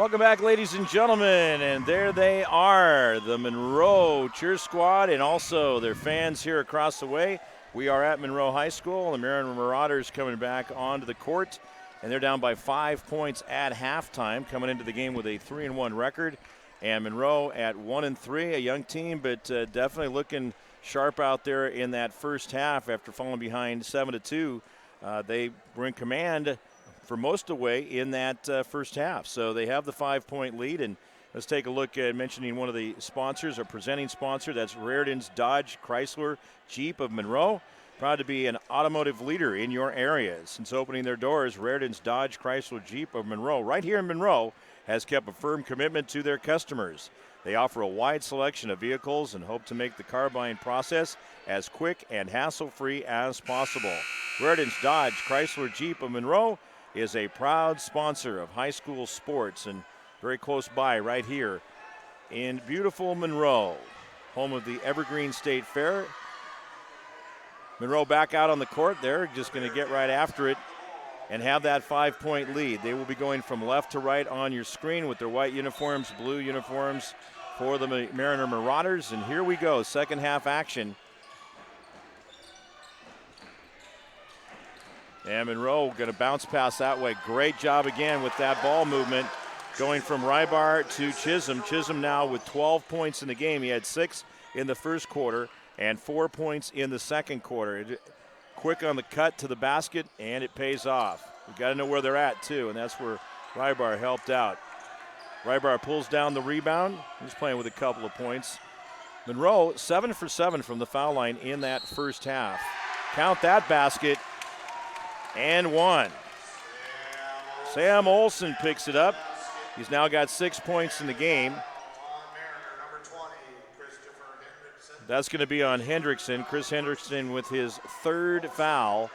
Welcome back, ladies and gentlemen, and there they are, the Monroe cheer squad and also their fans here across the way. We are at Monroe High School. The Mariner Marauders coming back onto the court, and they're down by 5 points at halftime, coming into the game with a 3-1 record. And Monroe at 1-3, a young team, but definitely looking sharp out there in that first half after falling behind 7-2. They were in command for most of the way in that first half. So they have the 5-point lead, and let's take a look at mentioning one of the sponsors, our presenting sponsor. That's Raritan's Dodge Chrysler Jeep of Monroe. Proud to be an automotive leader in your area. Since opening their doors, Raritan's Dodge Chrysler Jeep of Monroe, right here in Monroe, has kept a firm commitment to their customers. They offer a wide selection of vehicles and hope to make the car buying process as quick and hassle-free as possible. Raritan's Dodge Chrysler Jeep of Monroe is a proud sponsor of high school sports and very close by right here in beautiful Monroe, home of the Evergreen State Fair. Monroe back out on the court. They're just going to get right after it and have that 5-point lead. They will be going from left to right on your screen with their white uniforms, blue uniforms for the Mariner Marauders. And here we go, second half action. And Monroe going to bounce pass that way. Great job again with that ball movement, going from Rybar to Chisholm. Chisholm now with 12 points in the game. He had 6 in the first quarter and 4 points in the second quarter. Quick on the cut to the basket, and it pays off. We've got to know where they're at, too, and that's where Rybar helped out. Rybar pulls down the rebound. He's playing with a couple of points. Monroe, 7 for 7 from the foul line in that first half. Count that basket, and one. Sam Olson picks it up. He's now got 6 points in the game. That's going to be on Hendrickson. Chris Hendrickson with his third foul.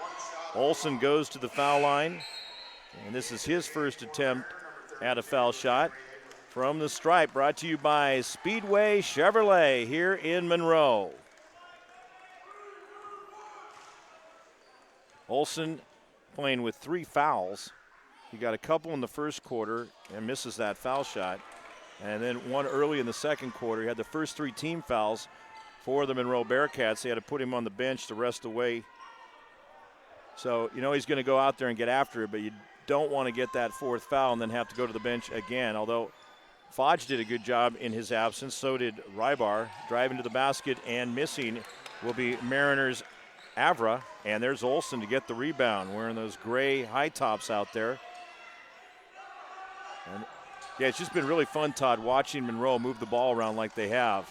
Olson goes to the foul line, and this is his first attempt at a foul shot from the stripe, brought to you by Speedway Chevrolet here in Monroe. Olson playing with 3 fouls. He got a couple in the first quarter and misses that foul shot, and then one early in the second quarter. He had the first 3 team fouls for the Monroe Bearcats. They had to put him on the bench the rest of the way. So, you know he's going to go out there and get after it, but you don't want to get that 4th foul and then have to go to the bench again. Although Fodge did a good job in his absence, so did Rybar. Driving to the basket and missing will be Mariners' Avra. And there's Olson to get the rebound, wearing those gray high tops out there. And yeah, it's just been really fun, Todd, watching Monroe move the ball around like they have.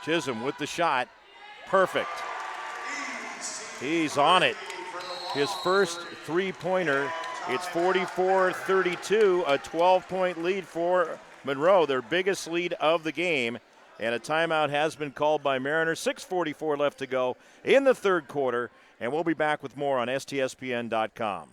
Chisholm with the shot. Perfect. He's on it. His first three-pointer. It's 44-32, a 12-point lead for Monroe, their biggest lead of the game. And a timeout has been called by Mariner. 6:44 left to go in the third quarter. And we'll be back with more on STSPN.com.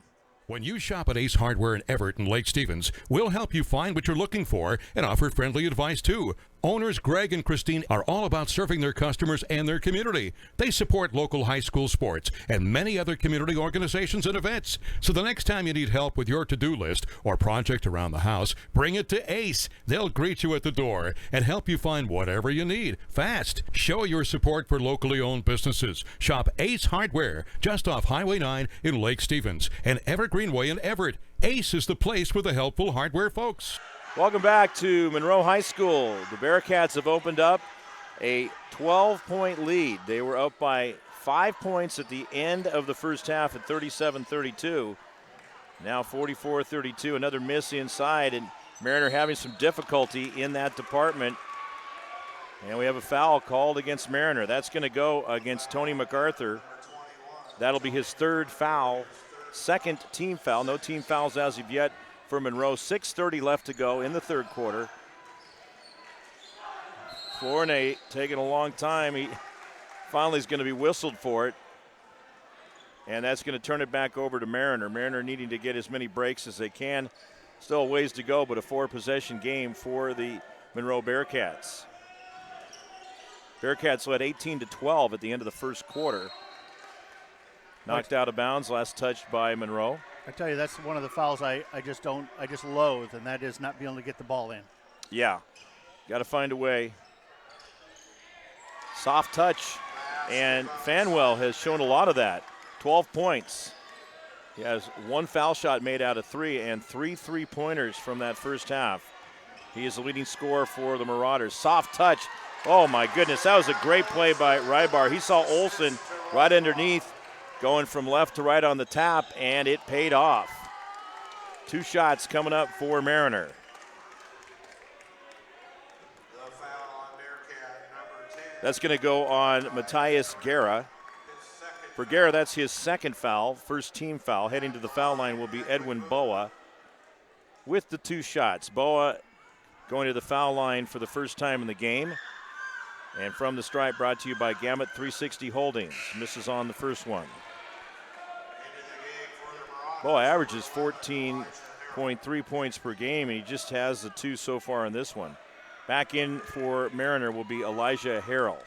When you shop at Ace Hardware in Everett and Lake Stevens, we'll help you find what you're looking for and offer friendly advice too. Owners Greg and Christine are all about serving their customers and their community. They support local high school sports and many other community organizations and events. So the next time you need help with your to-do list or project around the house, bring it to Ace. They'll greet you at the door and help you find whatever you need fast. Show your support for locally owned businesses. Shop Ace Hardware just off Highway 9 in Lake Stevens and Evergreenway in Everett. Ace is the place for the helpful hardware folks. Welcome back to Monroe High School. The Bearcats have opened up a 12-point lead. They were up by 5 points at the end of the first half at 37-32. Now 44-32, another miss inside, and Mariner having some difficulty in that department. And we have a foul called against Mariner. That's going to go against Tony MacArthur. That'll be his third foul, second team foul. No team fouls as of yet for Monroe. 6:30 left to go in the third quarter. Flournoy taking a long time. He finally is going to be whistled for it. And that's going to turn it back over to Mariner. Mariner needing to get as many breaks as they can. Still a ways to go, but a 4-possession game for the Monroe Bearcats. Bearcats led 18-12 at the end of the first quarter. Knocked out of bounds, last touched by Monroe. I tell you, that's one of the fouls I just loathe, and that is not being able to get the ball in. Yeah, got to find a way. Soft touch, and Fanwell has shown a lot of that. 12 points. He has 1 foul shot made out of 3 and 3 3-pointers from that first half. He is the leading scorer for the Marauders. Soft touch. Oh, my goodness. That was a great play by Rybar. He saw Olsen right underneath, going from left to right on the tap, and it paid off. 2 shots coming up for Mariner. That's going to go on Matthias Guerra. For Guerra, that's his second foul, first team foul. Heading to the foul line will be Edwin Boa with the 2 shots. Boa going to the foul line for the first time in the game. And from the stripe, brought to you by Gamut 360 Holdings. Misses on the first one. Boa averages 14.3 points per game, and he just has the 2 so far in this one. Back in for Mariner will be Elijah Harrell.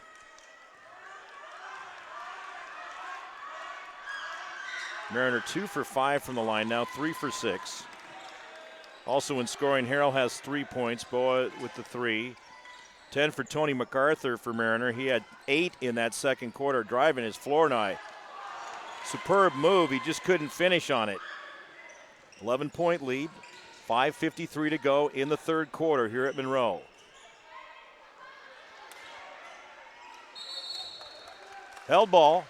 Mariner 2 for 5 from the line, now 3 for 6. Also in scoring, Harrell has 3 points, Boa with the 3. 10 for Tony MacArthur for Mariner. He had 8 in that second quarter, driving his floor knife. Superb move, he just couldn't finish on it. 11-point lead, 5:53 to go in the third quarter here at Monroe. Held ball,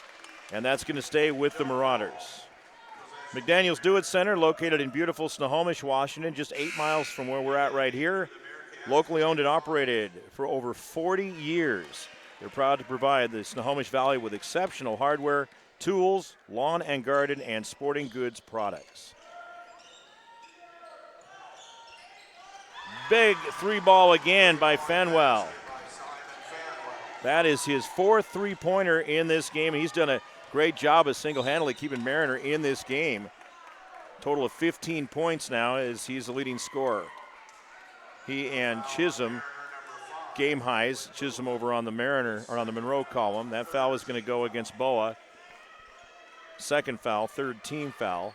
and that's going to stay with the Marauders. McDaniels Dewitt Center, located in beautiful Snohomish, Washington, just 8 miles from where we're at right here. Locally owned and operated for over 40 years. They're proud to provide the Snohomish Valley with exceptional hardware, tools, lawn and garden, and sporting goods products. Big 3-ball again by Fanwell. That is his 4th 3-pointer in this game. He's done a great job of single-handedly keeping Mariner in this game. Total of 15 points now as he's the leading scorer. He and Chisholm, game highs. Chisholm over on the Mariner, or on the Monroe column. That foul is going to go against Boa. Second foul, 3rd team foul.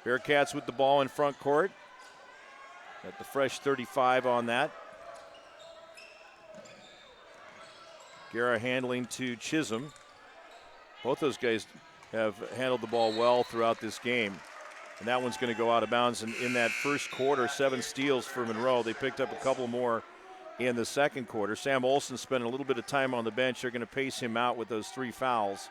Bearcats with the ball in front court. Got the fresh 35 on that. Guerra handling to Chisholm. Both those guys have handled the ball well throughout this game. And that one's going to go out of bounds. And in that first quarter, 7 steals for Monroe. They picked up a couple more in the second quarter. Sam Olsen spent a little bit of time on the bench. They're going to pace him out with those 3 fouls.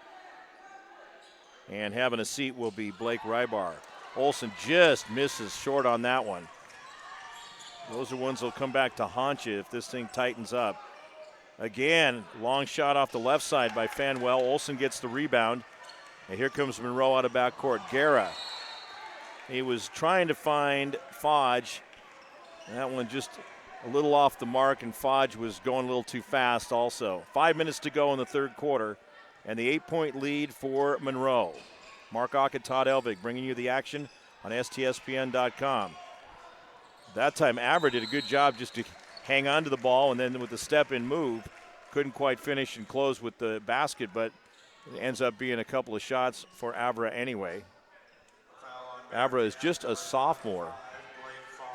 And having a seat will be Blake Rybar. Olsen just misses short on that one. Those are ones that'll come back to haunt you if this thing tightens up. Again, long shot off the left side by Fanwell. Olsen gets the rebound. And here comes Monroe out of backcourt. Guerra. He was trying to find Fodge. That one just a little off the mark, and Fodge was going a little too fast also. 5 minutes to go in the third quarter, and the 8-point lead for Monroe. Mark Ock and Todd Elvig bringing you the action on STSPN.com. That time, Avra did a good job just to hang on to the ball, and then with the step-in move, couldn't quite finish and close with the basket, but it ends up being a couple of shots for Avra anyway. Avra is just a sophomore.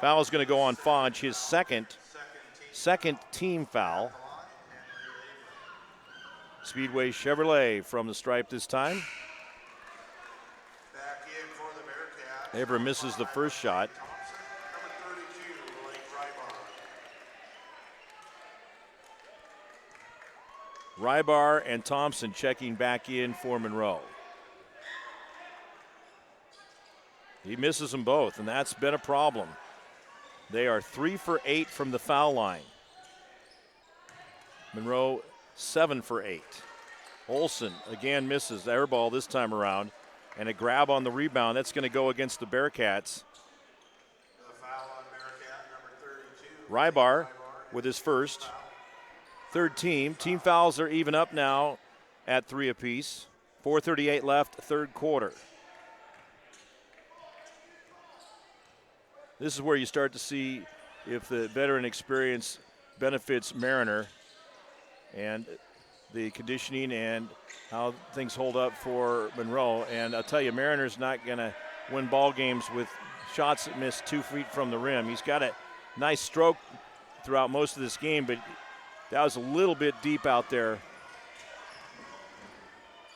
Foul is going to go on Fodge, his second team foul. Speedway Chevrolet from the stripe this time. Avra misses the first shot. Rybar and Thompson checking back in for Monroe. He misses them both, and that's been a problem. They are 3 for 8 from the foul line. Monroe 7 for 8. Olsen again misses the air ball this time around, and a grab on the rebound. That's going to go against the Bearcats. Rybar with his first. Third team. Team fouls are even up now at 3 apiece. 4:38 left, third quarter. This is where you start to see if the veteran experience benefits Mariner. And the conditioning and how things hold up for Monroe. And I'll tell you, Mariners not going to win ball games with shots that miss 2 feet from the rim. He's got a nice stroke throughout most of this game, but that was a little bit deep out there.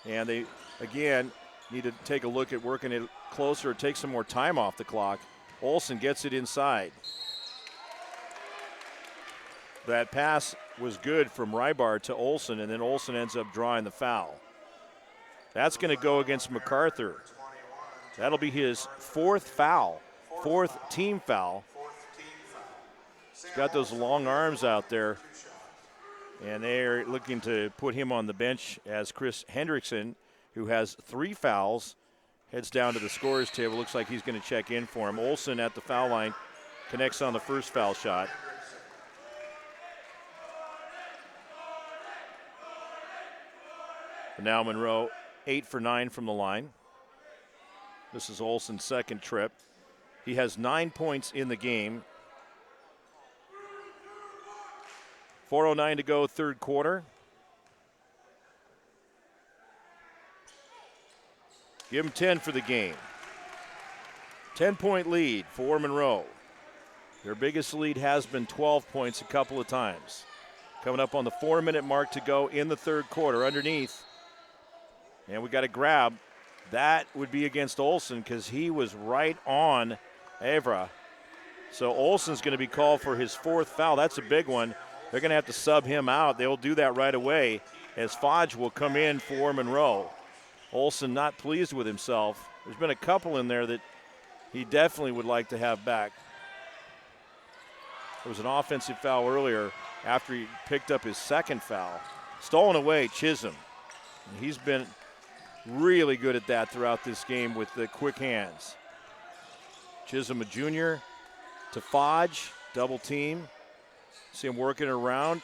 And they, again, need to take a look at working it closer, take some more time off the clock. Olsen gets it inside. That pass was good from Rybar to Olsen, and then Olsen ends up drawing the foul. That's going to go against MacArthur. That'll be his fourth foul, fourth team foul. He's got those long arms out there, and they're looking to put him on the bench as Chris Hendrickson, who has 3 fouls, heads down to the scorer's table. Looks like he's going to check in for him. Olsen at the foul line connects on the first foul shot. And now Monroe 8 for 9 from the line. This is Olsen's second trip. He has 9 points in the game. 4:09 to go, third quarter. Give him 10 for the game. 10-point lead for Monroe. Their biggest lead has been 12 points a couple of times. Coming up on the 4-minute mark to go in the third quarter. Underneath. And we got a grab. That would be against Olsen because he was right on Evra. So Olsen's going to be called for his 4th foul. That's a big one. They're going to have to sub him out. They'll do that right away as Fodge will come in for Monroe. Olsen not pleased with himself. There's been a couple in there that he definitely would like to have back. There was an offensive foul earlier after he picked up his 2nd foul. Stolen away, Chisholm. He's been really good at that throughout this game with the quick hands. Chisholm, a junior, to Fodge, double team. See him working around.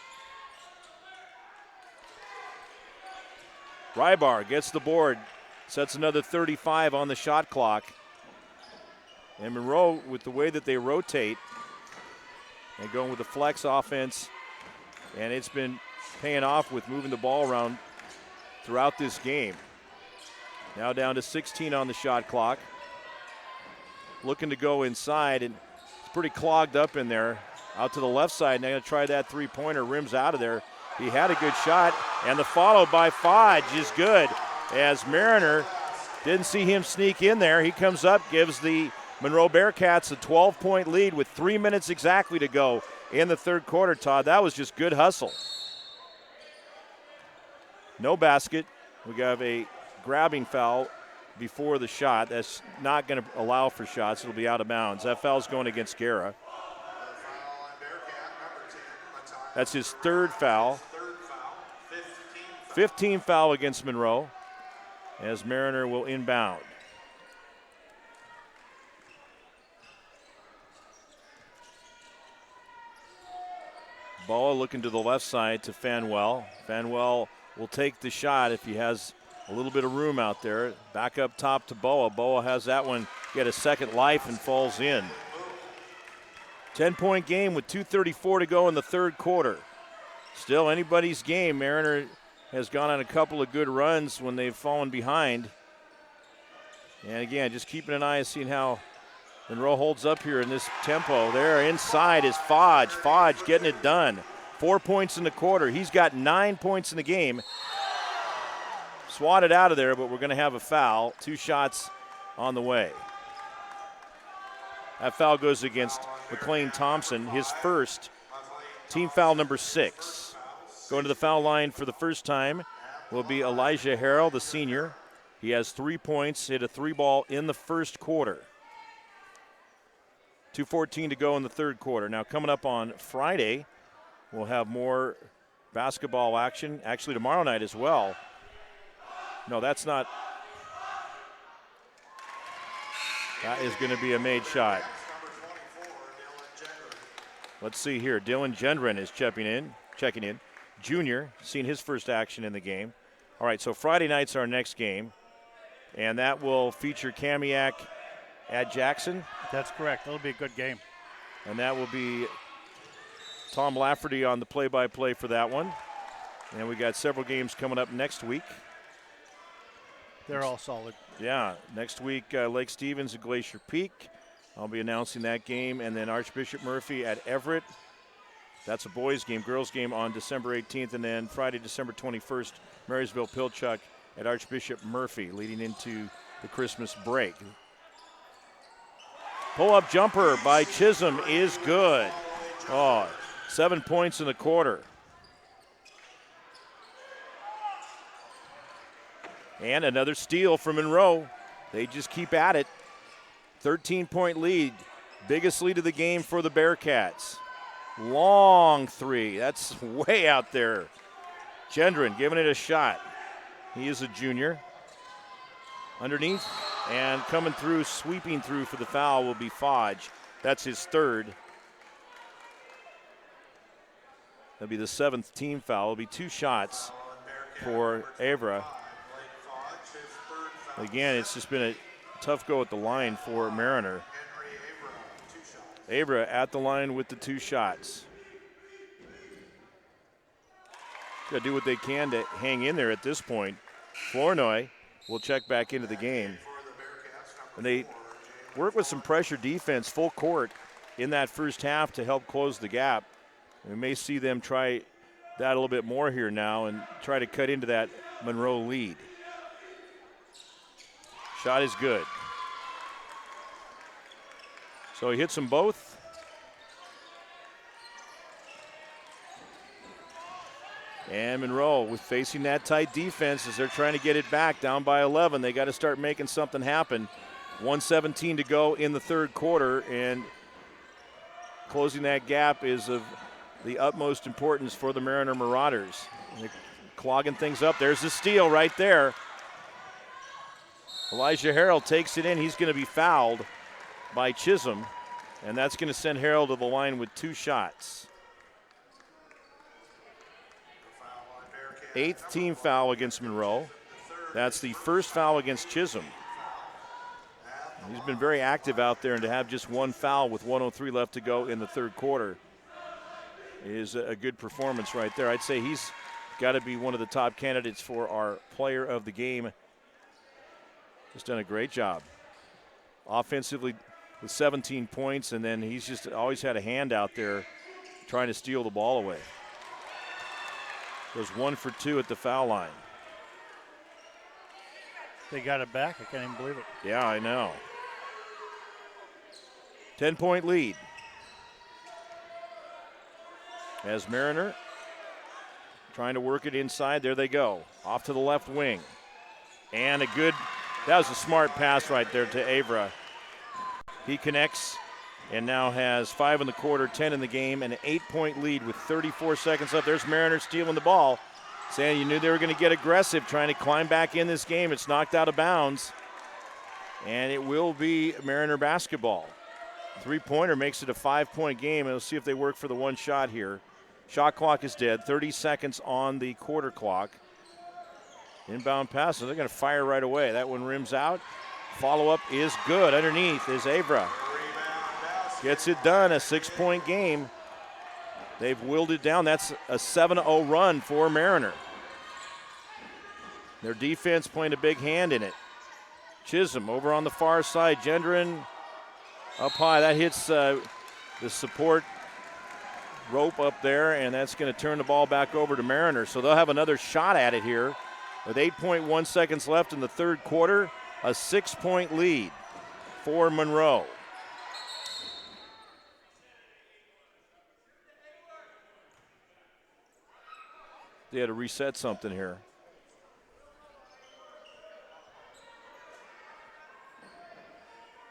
Rybar gets the board, sets another 35 on the shot clock. And Monroe, with the way that they rotate and going with the flex offense, and it's been paying off with moving the ball around throughout this game. Now down to 16 on the shot clock. Looking to go inside, and it's pretty clogged up in there. Out to the left side, and they're going to try that three-pointer, rims out of there. He had a good shot, and the follow by Fodge is good. As Mariner didn't see him sneak in there, he comes up, gives the Monroe Bearcats a 12-point lead with 3 minutes exactly to go in the third quarter, Todd. That was just good hustle. No basket. We got a grabbing foul before the shot. That's not going to allow for shots. It'll be out of bounds. That foul's going against Guerra. That's his 3rd foul. 15th foul against Monroe as Mariner will inbound. Boa looking to the left side to Fanwell. Fanwell will take the shot if he has a little bit of room out there. Back up top to Boa. Boa has that one get a second life and falls in. 10-point game with 2:34 to go in the third quarter. Still anybody's game. Mariner has gone on a couple of good runs when they've fallen behind. And again, just keeping an eye on seeing how Monroe holds up here in this tempo. There inside is Fodge. Fodge getting it done. 4 points in the quarter. He's got 9 points in the game. Swatted out of there, but we're going to have a foul. 2 shots on the way. That foul goes against McLean Thompson, his first, team foul number 6. Going to the foul line for the first time will be Elijah Harrell, the senior. He has 3 points, hit a 3-ball in the first quarter. 2:14 to go in the third quarter. Now coming up on Friday, we'll have more basketball action. Actually tomorrow night as well. No, that's not. That is going to be a made shot. Let's see here. Dylan Gendron is checking in. Junior, seen his first action in the game. All right, so Friday night's our next game, and that will feature Kamiak at Jackson. That's correct. That'll be a good game. And that will be Tom Lafferty on the play-by-play for that one. And we got several games coming up next week. They're all solid. Yeah, next week, Lake Stevens and Glacier Peak. I'll be announcing that game. And then Archbishop Murphy at Everett. That's a boys game. Girls game on December 18th. And then Friday, December 21st, Marysville-Pilchuck at Archbishop Murphy, leading into the Christmas break. Pull-up jumper by Chisholm is good. 7 points in the quarter. And another steal from Monroe. They just keep at it. 13-point lead. Biggest lead of the game for the Bearcats. Long three. That's way out there. Gendron giving it a shot. He is a junior. Underneath and coming through, sweeping through for the foul will be Fodge. That's his third. That'll be the 7th team foul. It'll be 2 shots for Avra. Again, it's just been a tough go at the line for Mariner. Avra at the line with the 2 shots. Got to do what they can to hang in there at this point. Flournoy will check back into the game. And they work with some pressure defense full court in that first half to help close the gap. We may see them try that a little bit more here now and try to cut into that Monroe lead. Shot is good. So he hits them both. And Monroe with facing that tight defense as they're trying to get it back down by 11. They got to start making something happen. 1:17 to go in the third quarter, and closing that gap is of the utmost importance for the Mariner Marauders. They're clogging things up. There's the steal right there. Elijah Harrell takes it in. He's going to be fouled by Chisholm, and that's going to send Harrell to the line with 2 shots. 8th team foul against Monroe. That's the first foul against Chisholm. He's been very active out there, and to have just 1 foul with 1:03 left to go in the third quarter is a good performance right there. I'd say he's got to be one of the top candidates for our player of the game. He's done a great job. Offensively with 17 points, and then he's just always had a hand out there trying to steal the ball away. Goes 1 for 2 at the foul line. They got it back. I can't even believe it. Yeah, I know. 10-point lead. As Mariner trying to work it inside. There they go. Off to the left wing. And that was a smart pass right there to Avra. He connects and now has 5 in the quarter, 10 in the game, and an 8-point lead with 34 seconds left. There's Mariner stealing the ball. Saying you knew they were going to get aggressive, trying to climb back in this game. It's knocked out of bounds. And it will be Mariner basketball. 3-pointer makes it a 5-point game. And we'll see if they work for the 1 shot here. Shot clock is dead. 30 seconds on the quarter clock. Inbound pass, so they're going to fire right away. That one rims out. Follow-up is good. Underneath is Avra. Gets it done, a 6-point game. They've willed it down. That's a 7-0 run for Mariner. Their defense playing a big hand in it. Chisholm over on the far side. Gendron up high. That hits the support rope up there, and that's going to turn the ball back over to Mariner. So they'll have another shot at it here. With 8.1 seconds left in the third quarter, a 6-point lead for Monroe. They had to reset something here.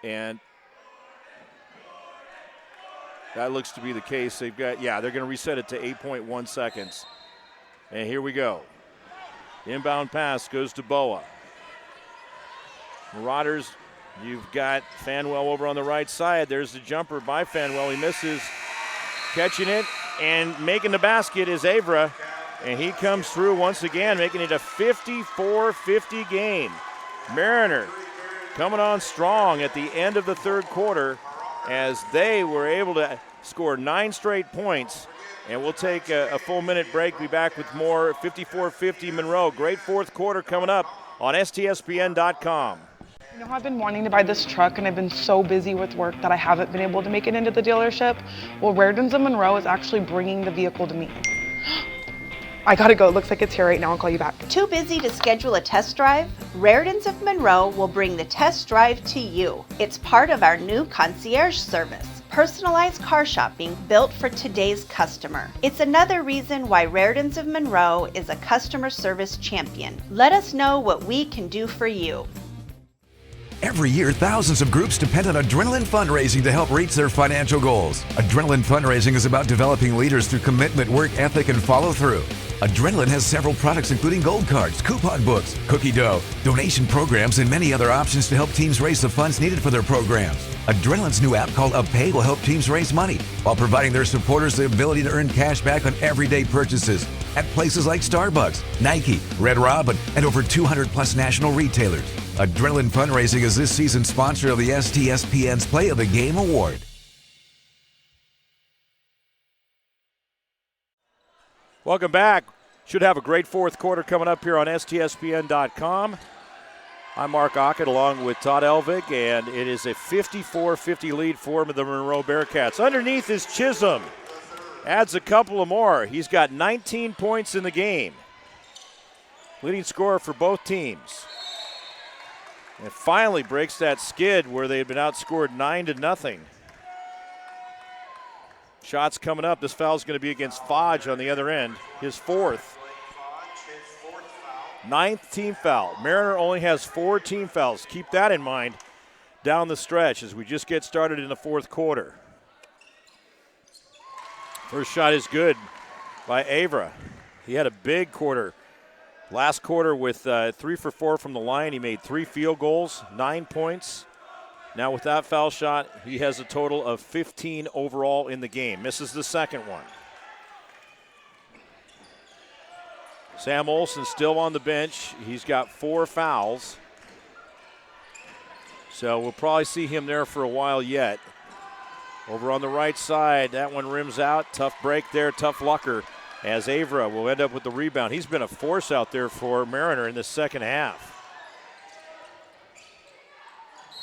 And that looks to be the case. They're going to reset it to 8.1 seconds. And here we go. Inbound pass goes to Boa. Marauders, you've got Fanwell over on the right side. There's the jumper by Fanwell. He misses. Catching it and making the basket is Avra. And he comes through once again, making it a 54-50 game. Mariner coming on strong at the end of the third quarter as they were able to score 9 straight points. And we'll take a full minute break. Be back with more 54-50 Monroe. Great fourth quarter coming up on STSPN.com. You know, I've been wanting to buy this truck, and I've been so busy with work that I haven't been able to make it into the dealership. Well, Raritan's of Monroe is actually bringing the vehicle to me. I gotta go. It looks like it's here right now. I'll call you back. Too busy to schedule a test drive? Raritan's of Monroe will bring the test drive to you. It's part of our new concierge service. Personalized car shopping built for today's customer. It's another reason why Raritan's of Monroe is a customer service champion. Let us know what we can do for you. Every year, thousands of groups depend on Adrenaline Fundraising to help reach their financial goals. Adrenaline Fundraising is about developing leaders through commitment, work ethic, and follow through. Adrenaline has several products including gold cards, coupon books, cookie dough, donation programs, and many other options to help teams raise the funds needed for their programs. Adrenaline's new app called UpPay will help teams raise money while providing their supporters the ability to earn cash back on everyday purchases at places like Starbucks, Nike, Red Robin, and over 200 plus national retailers. Adrenaline Fundraising is this season's sponsor of the STSPN's Play of the Game Award. Welcome back. Should have a great fourth quarter coming up here on STSPN.com. I'm Mark Ockett along with Todd Elvig, and it is a 54-50 lead for the Monroe Bearcats. Underneath is Chisholm. Adds a couple of more. He's got 19 points in the game. Leading scorer for both teams. And finally breaks that skid where they had been outscored 9-0. Shots coming up. This foul is going to be against Fodge on the other end, his fourth. 9th team foul. Mariner only has 4 team fouls. Keep that in mind down the stretch as we just get started in the fourth quarter. First shot is good by Avra. He had a big quarter. Last quarter with 3 for 4 from the line. He made 3 field goals, 9 points. Now with that foul shot, he has a total of 15 overall in the game. Misses the second one. Sam Olsen still on the bench. He's got 4 fouls. So we'll probably see him there for a while yet. Over on the right side, that one rims out. Tough break there, tough lucker, as Avra will end up with the rebound. He's been a force out there for Mariner in the second half.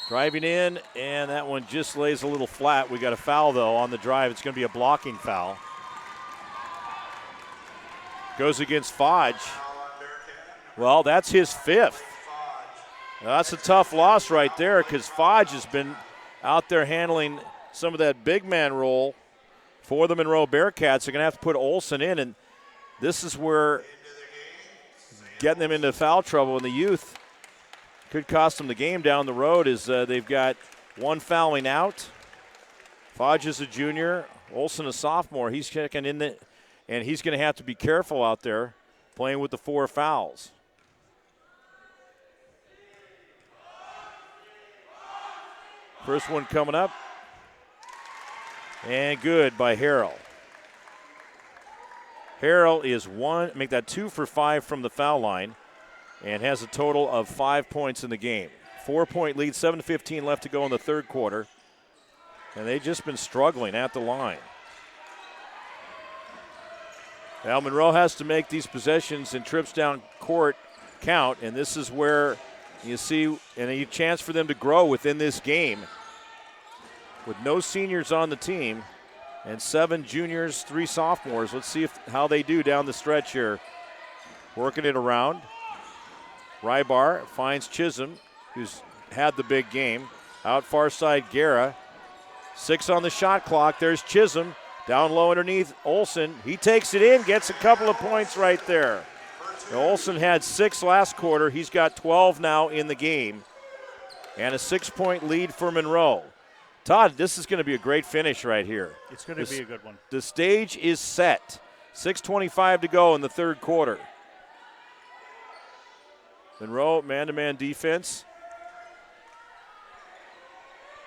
Driving in, and that one just lays a little flat. We got a foul, though, on the drive. It's going to be a blocking foul. Goes against Fodge. Well, that's his 5th. Now, that's a tough loss right there because Fodge has been out there handling some of that big man role for the Monroe Bearcats. They're going to have to put Olsen in, and this is where getting them into foul trouble in the youth could cost them the game down the road. Is they've got 1 fouling out. Fodge is a junior, Olsen a sophomore. He's checking in, and he's going to have to be careful out there playing with the 4 fouls. First one coming up. And good by Harrell. Harrell is 2 for 5 from the foul line and has a total of 5 points in the game. 4-point lead, 7:15 left to go in the third quarter. And they've just been struggling at the line. Now Monroe has to make these possessions and trips down court count, and this is where you see a chance for them to grow within this game. With no seniors on the team and 7 juniors, 3 sophomores. Let's see how they do down the stretch here. Working it around. Rybar finds Chisholm, who's had the big game. Out far side, Guerra. 6 on the shot clock. There's Chisholm. Down low underneath Olsen. He takes it in, gets a couple of points right there. Now, Olsen had 6 last quarter. He's got 12 now in the game. And a 6-point lead for Monroe. Todd, this is going to be a great finish right here. It's going to be a good one. The stage is set. 6:25 to go in the third quarter. Monroe, man-to-man defense.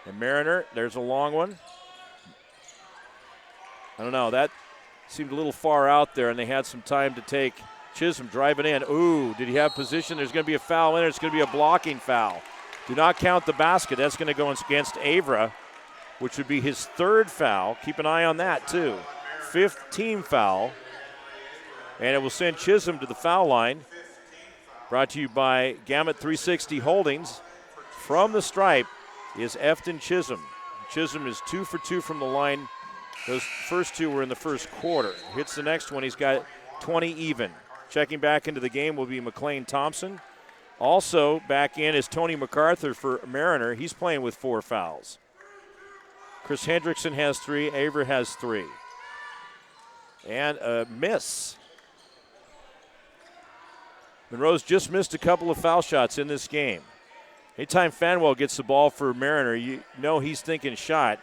And Mariner, there's a long one. I don't know, that seemed a little far out there, and they had some time to take. Chisholm driving in. Ooh, did he have position? There's going to be a foul in there. It's going to be a blocking foul. Do not count the basket. That's going to go against Avra. which would be his 3rd foul. Keep an eye on that, too. 5th team foul. And it will send Chisholm to the foul line. Brought to you by Gamut 360 Holdings. From the stripe is Efton Chisholm. Chisholm is 2 for 2 from the line. Those first 2 were in the first quarter. Hits the next one, he's got 20 even. Checking back into the game will be McLean Thompson. Also back in is Tony MacArthur for Mariner. He's playing with 4 fouls. Chris Hendrickson has 3, Avery has 3. And a miss. Monroe's just missed a couple of foul shots in this game. Anytime Fanwell gets the ball for Mariner, you know he's thinking shot.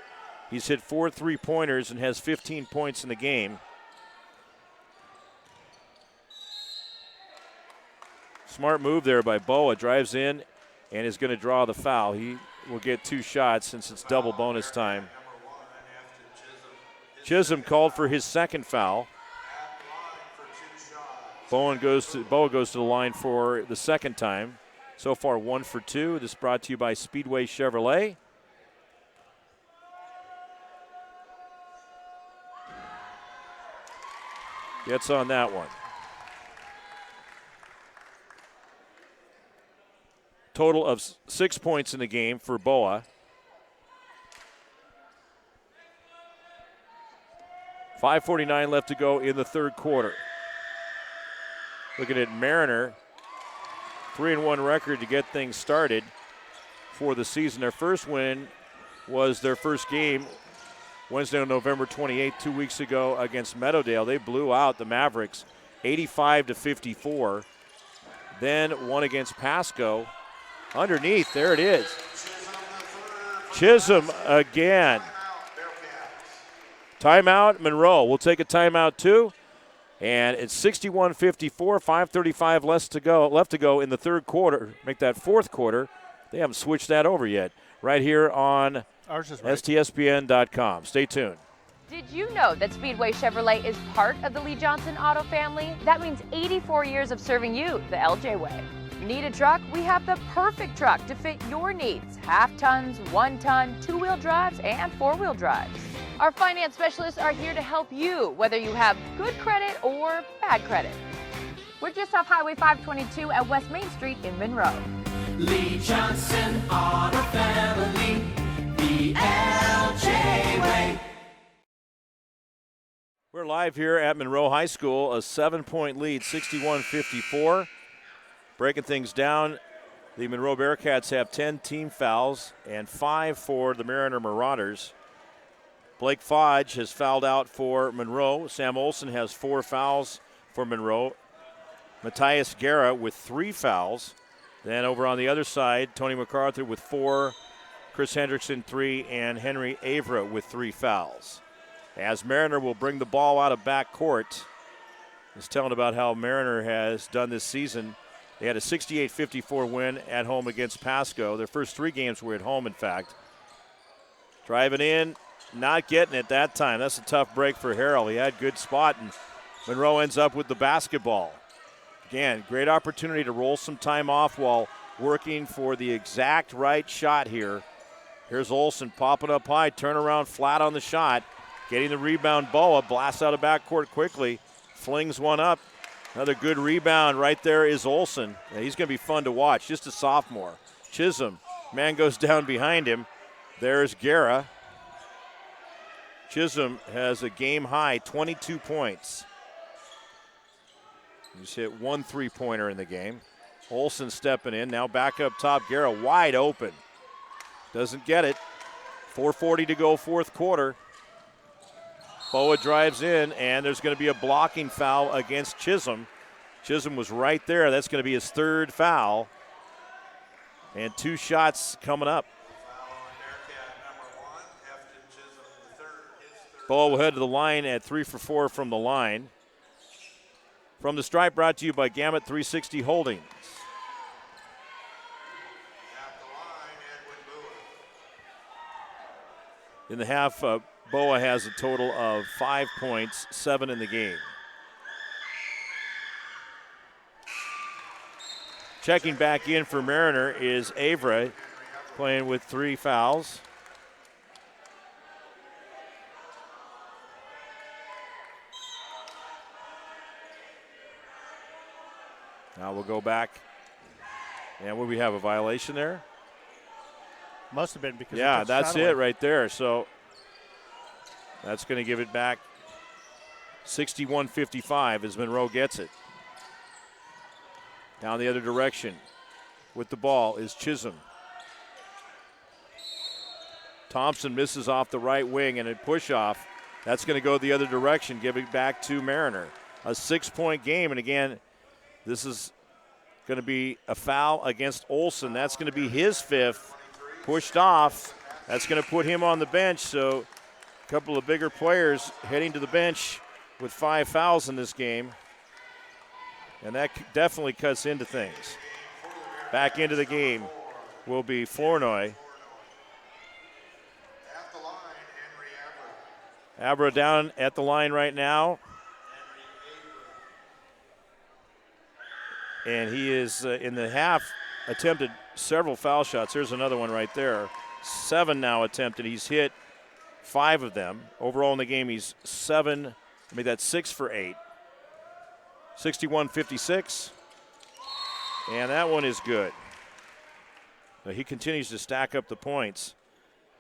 He's hit 4 3-pointers and has 15 points in the game. Smart move there by Boa. Drives in and is going to draw the foul. He will get 2 shots since it's double bonus time. Chisholm called for his 2nd foul. Boa goes to the line for the 2nd time. So far 1 for 2. This is brought to you by Speedway Chevrolet. Gets on that one. Total of 6 points in the game for Boa. 5:49 left to go in the 3rd quarter. Looking at Mariner, 3-1 record to get things started for the season. Their first win was their first game Wednesday on November 28th, 2 weeks ago against Meadowdale. They blew out the Mavericks 85-54. Then won against Pasco. Underneath, there it is. Chisholm again. Timeout, Monroe. We'll take a timeout too. And it's 61-54, 5:35 left to go in the 3rd quarter. Make that 4th quarter. They haven't switched that over yet. Right here on STSPN.com. Stay tuned. Did you know that Speedway Chevrolet is part of the Lee Johnson Auto family? That means 84 years of serving you the LJ way. Need a truck? We have the perfect truck to fit your needs. Half tons, 1 ton, 2-wheel drives, and 4-wheel drives. Our finance specialists are here to help you, whether you have good credit or bad credit. We're just off Highway 522 at West Main Street in Monroe. Lee Johnson Auto Family, the LJ way. We're live here at Monroe High School, a 7-point lead, 61-54. Breaking things down, the Monroe Bearcats have 10 team fouls and 5 for the Mariner Marauders. Blake Fodge has fouled out for Monroe. Sam Olson has 4 fouls for Monroe. Matthias Guerra with 3 fouls. Then over on the other side, Tony MacArthur with 4, Chris Hendrickson 3, and Henry Avra with 3 fouls. As Mariner will bring the ball out of backcourt. He's telling about how Mariner has done this season. They had a 68-54 win at home against Pasco. Their first 3 games were at home, in fact. Driving in, not getting it that time. That's a tough break for Harrell. He had good spot, and Monroe ends up with the basketball. Again, great opportunity to roll some time off while working for the exact right shot here. Here's Olson popping up high, turn around flat on the shot. Getting the rebound, Boa blasts out of backcourt quickly, flings one up. Another good rebound right there is Olson. Yeah, he's going to be fun to watch, just a sophomore. Chisholm, man goes down behind him. There's Guerra. Chisholm has a game-high 22 points. He's hit 1 3-pointer in the game. Olson stepping in, now back up top. Guerra wide open. Doesn't get it. 4:40 to go, 4th quarter. Boa drives in, and there's going to be a blocking foul against Chisholm. Chisholm was right there. That's going to be his 3rd foul. And 2 shots coming up. Boa will head to the line at 3 for 4 from the line. From the stripe, brought to you by Gamut 360 Holdings. In the half, Boa has a total of 5 points, 7 in the game. Checking back in for Mariner is Avra, playing with 3 fouls. Now we'll go back. And would we have a violation there? Must have been because yeah, that's it right there. So that's going to give it back 61-55 as Monroe gets it. Down the other direction with the ball is Chisholm. Thompson misses off the right wing and a push-off. That's going to go the other direction, give it back to Mariner. A 6-point game, and again, this is going to be a foul against Olson. That's going to be his 5th. Pushed off. That's going to put him on the bench, so a couple of bigger players heading to the bench with 5 fouls in this game. And that definitely cuts into things. Back into the game will be Flournoy. Abra down at the line right now. And he is in the half attempted several foul shots. There's another one right there. 7 now attempted. He's hit 5 of them. Overall in the game, he's 6 for 8. 61-56. And that one is good. So he continues to stack up the points.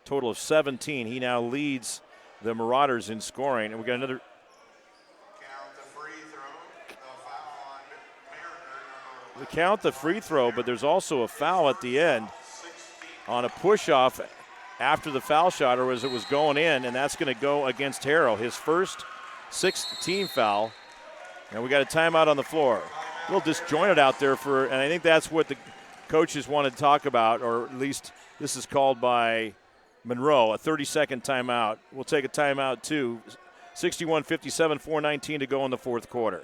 Total of 17. He now leads the Marauders in scoring. And we got another. We count the free throw, but there's also a foul at the end on a push-off after the foul shot, or as it was going in, and that's going to go against Harrell, his first 6th team foul. And we got a timeout on the floor. A little disjointed out there and I think that's what the coaches wanted to talk about, or at least this is called by Monroe, a 30-second timeout. We'll take a timeout too. 61-57, 4:19 to go in the 4th quarter.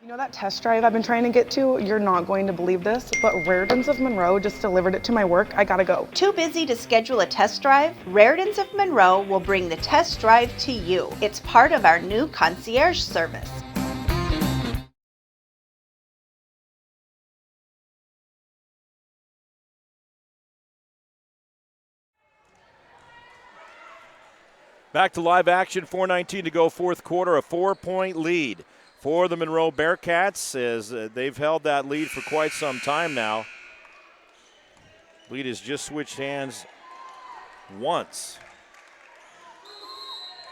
You know that test drive I've been trying to get to? You're not going to believe this, but Raritan's of Monroe just delivered it to my work. I gotta go. Too busy to schedule a test drive? Raritan's of Monroe will bring the test drive to you. It's part of our new concierge service. Back to live action, 4:19 to go, 4th quarter, a 4-point lead for the Monroe Bearcats, as they've held that lead for quite some time now. Lead has just switched hands once.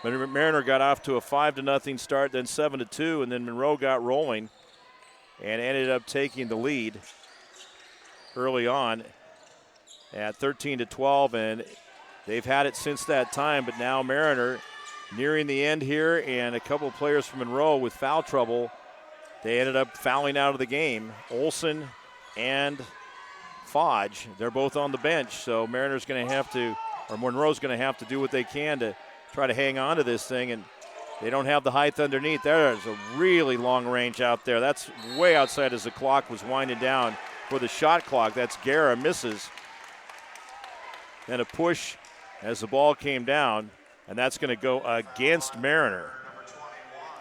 Mariner got off to a 5-0 start, then 7-2, and then Monroe got rolling and ended up taking the lead early on at 13-12, and they've had it since that time, but now Mariner nearing the end here, and a couple of players from Monroe with foul trouble. They ended up fouling out of the game. Olson and Fodge, they're both on the bench, so Monroe's going to have to do what they can to try to hang on to this thing, and they don't have the height underneath. There's a really long range out there. That's way outside as the clock was winding down for the shot clock. That's Guerra, misses. Then a push as the ball came down, and that's going to go against Mariner.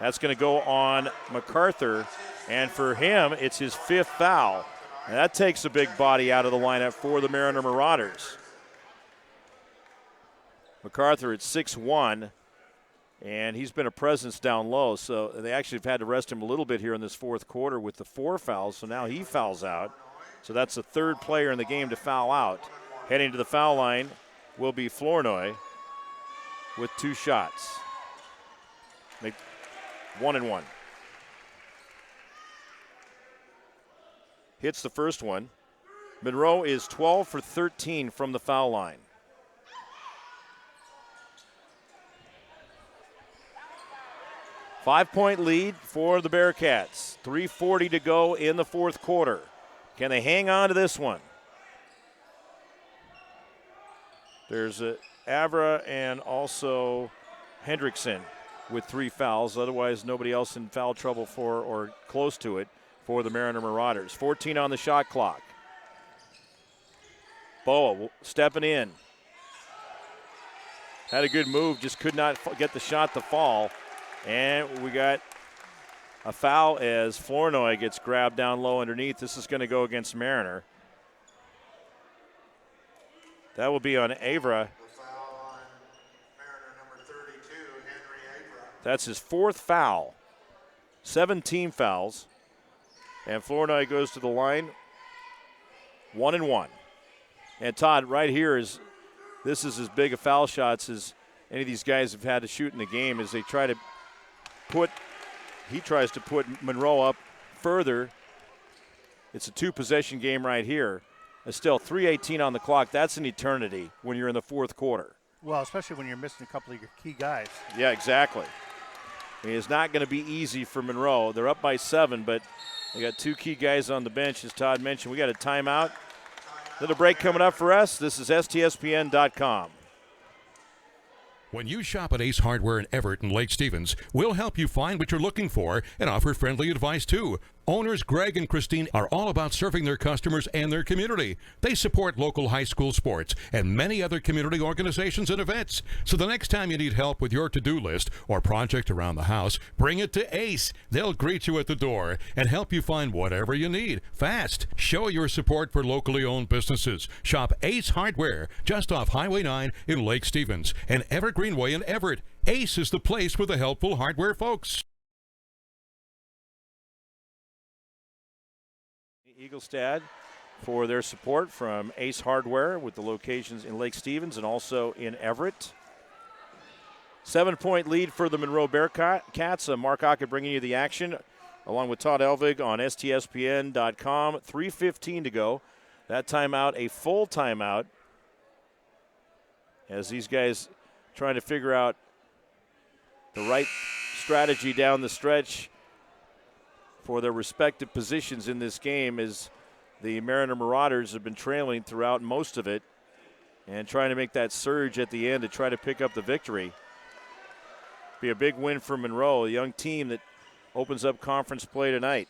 That's going to go on MacArthur, and for him, it's his 5th foul. And that takes a big body out of the lineup for the Mariner Marauders. MacArthur at 6'1", and he's been a presence down low, so they actually have had to rest him a little bit here in this 4th quarter with the 4 fouls, so now he fouls out. So that's the 3rd player in the game to foul out. Heading to the foul line will be Flournoy with 2 shots. Make 1-1. Hits the first one. Monroe is 12 for 13 from the foul line. Five-point lead for the Bearcats. 3:40 to go in the 4th quarter. Can they hang on to this one? There's Avra and also Hendrickson with 3 fouls. Otherwise, nobody else in foul trouble for or close to it for the Mariner Marauders. 14 on the shot clock. Boa stepping in. Had a good move, just could not get the shot to fall. And we got a foul as Flournoy gets grabbed down low underneath. This is going to go against Mariner. That will be on Avra. That's his 4th foul. 7 team fouls. And Flournoy goes to the line, 1-1. And Todd, right here this is as big a foul shots as any of these guys have had to shoot in the game as he tries to put Monroe up further. It's a 2-possession game right here. It's still 3:18 on the clock. That's an eternity when you're in the fourth quarter. Well, especially when you're missing a couple of your key guys. Yeah, exactly. I mean, it's not going to be easy for Monroe. They're up by 7, but they got 2 key guys on the bench, as Todd mentioned. We got a timeout. Little break coming up for us. This is STSPN.com. When you shop at Ace Hardware in Everett and Lake Stevens, we'll help you find what you're looking for and offer friendly advice too. Owners Greg and Christine are all about serving their customers and their community. They support local high school sports and many other community organizations and events. So the next time you need help with your to-do list or project around the house, bring it to Ace. They'll greet you at the door and help you find whatever you need fast. Show your support for locally owned businesses. Shop Ace Hardware just off Highway 9 in Lake Stevens and Everett Greenway in Everett. Ace is the place for the helpful hardware folks. Eaglestad for their support from Ace Hardware with the locations in Lake Stevens and also in Everett. 7-point lead for the Monroe Bearcats. Mark Ockett bringing you the action along with Todd Elvig on STSPN.com. 3:15 to go. That timeout, a full timeout, as these guys trying to figure out the right strategy down the stretch for their respective positions in this game, as the Mariner Marauders have been trailing throughout most of it and trying to make that surge at the end to try to pick up the victory. Be a big win for Monroe, a young team that opens up conference play tonight.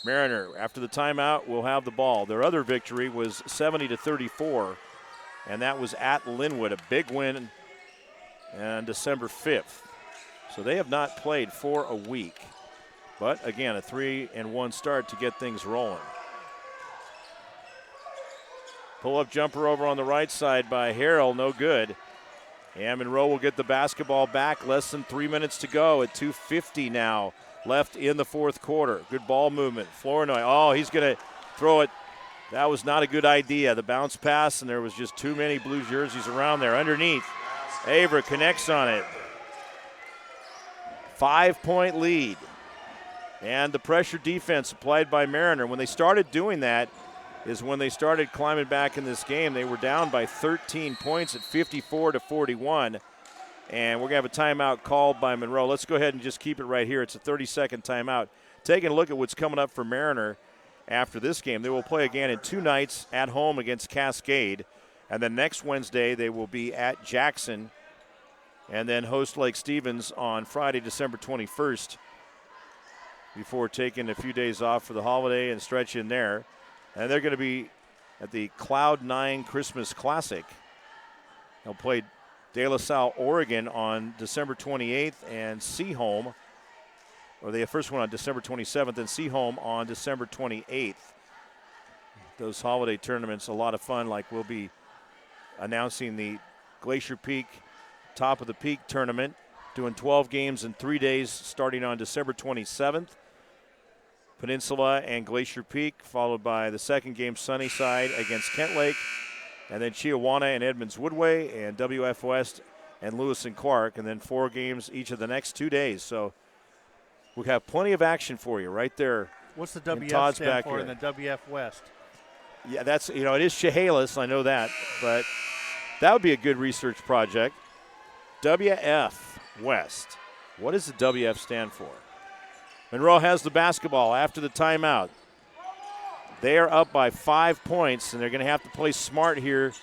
Mariner, after the timeout, will have the ball. Their other victory was 70-34, and that was at Linwood, a big win on December 5th. So they have not played for a week. But, again, a 3-1 start to get things rolling. Pull-up jumper over on the right side by Harrell, no good. And Monroe will get the basketball back. Less than 3 minutes to go at 2:50 now left in the fourth quarter. Good ball movement. Flournoy, he's going to throw it. That was not a good idea. The bounce pass, and there was just too many blue jerseys around there. Underneath, Avra connects on it. 5-point lead. And the pressure defense applied by Mariner. When they started doing that is when they started climbing back in this game. They were down by 13 points at 54-41. And we're going to have a timeout called by Monroe. Let's go ahead and just keep it right here. It's a 30-second timeout. Taking a look at what's coming up for Mariner after this game. They will play again in 2 nights at home against Cascade. And then next Wednesday they will be at Jackson and then host Lake Stevens on Friday, December 21st, before taking a few days off for the holiday and stretch in there. And they're going to be at the Cloud 9 Christmas Classic. They'll play De La Salle, Oregon on December 28th and Seaholm, or the first one on December 27th and Seaholm on December 28th. Those holiday tournaments, a lot of fun, like we'll be announcing the Glacier Peak Top of the Peak tournament, doing 12 games in 3 days starting on December 27th. Peninsula and Glacier Peak, followed by the second game Sunnyside against Kent Lake, and then Chiawana and Edmonds Woodway, and WF West and Lewis and Clark, and then 4 games each of the next 2 days. So we have plenty of action for you right there. What's the WF stand for in the WF West? Yeah, that's, it is Chehalis, I know that, but that would be a good research project. WF West. What does the WF stand for? Monroe has the basketball after the timeout. They are up by 5 points, and they're going to have to play smart here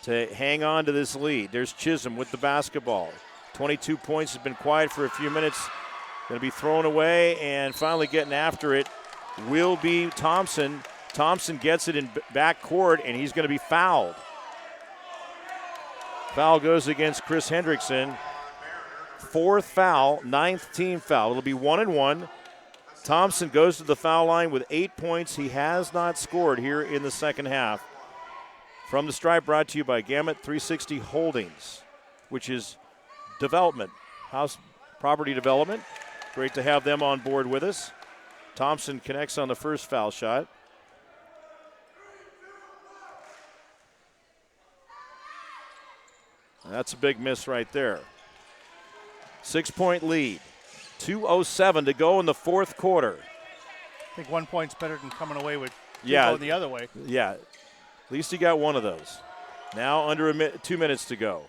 to hang on to this lead. There's Chisholm with the basketball. 22 points, has been quiet for a few minutes. Going to be thrown away, and finally getting after it will be Thompson. Thompson gets it in backcourt, and he's going to be fouled. Foul goes against Chris Hendrickson. 4th foul, 9th team foul. It'll be 1-1. Thompson goes to the foul line with 8 points. He has not scored here in the second half. From the Stripe, brought to you by Gamut 360 Holdings, which is development, house Property Development. Great to have them on board with us. Thompson connects on the first foul shot. That's a big miss right there. 6-point lead. 2:07 to go in the fourth quarter. I think 1 point's better than coming away with Yeah, the other way. Yeah, at least he got one of those. Now under 2 minutes to go.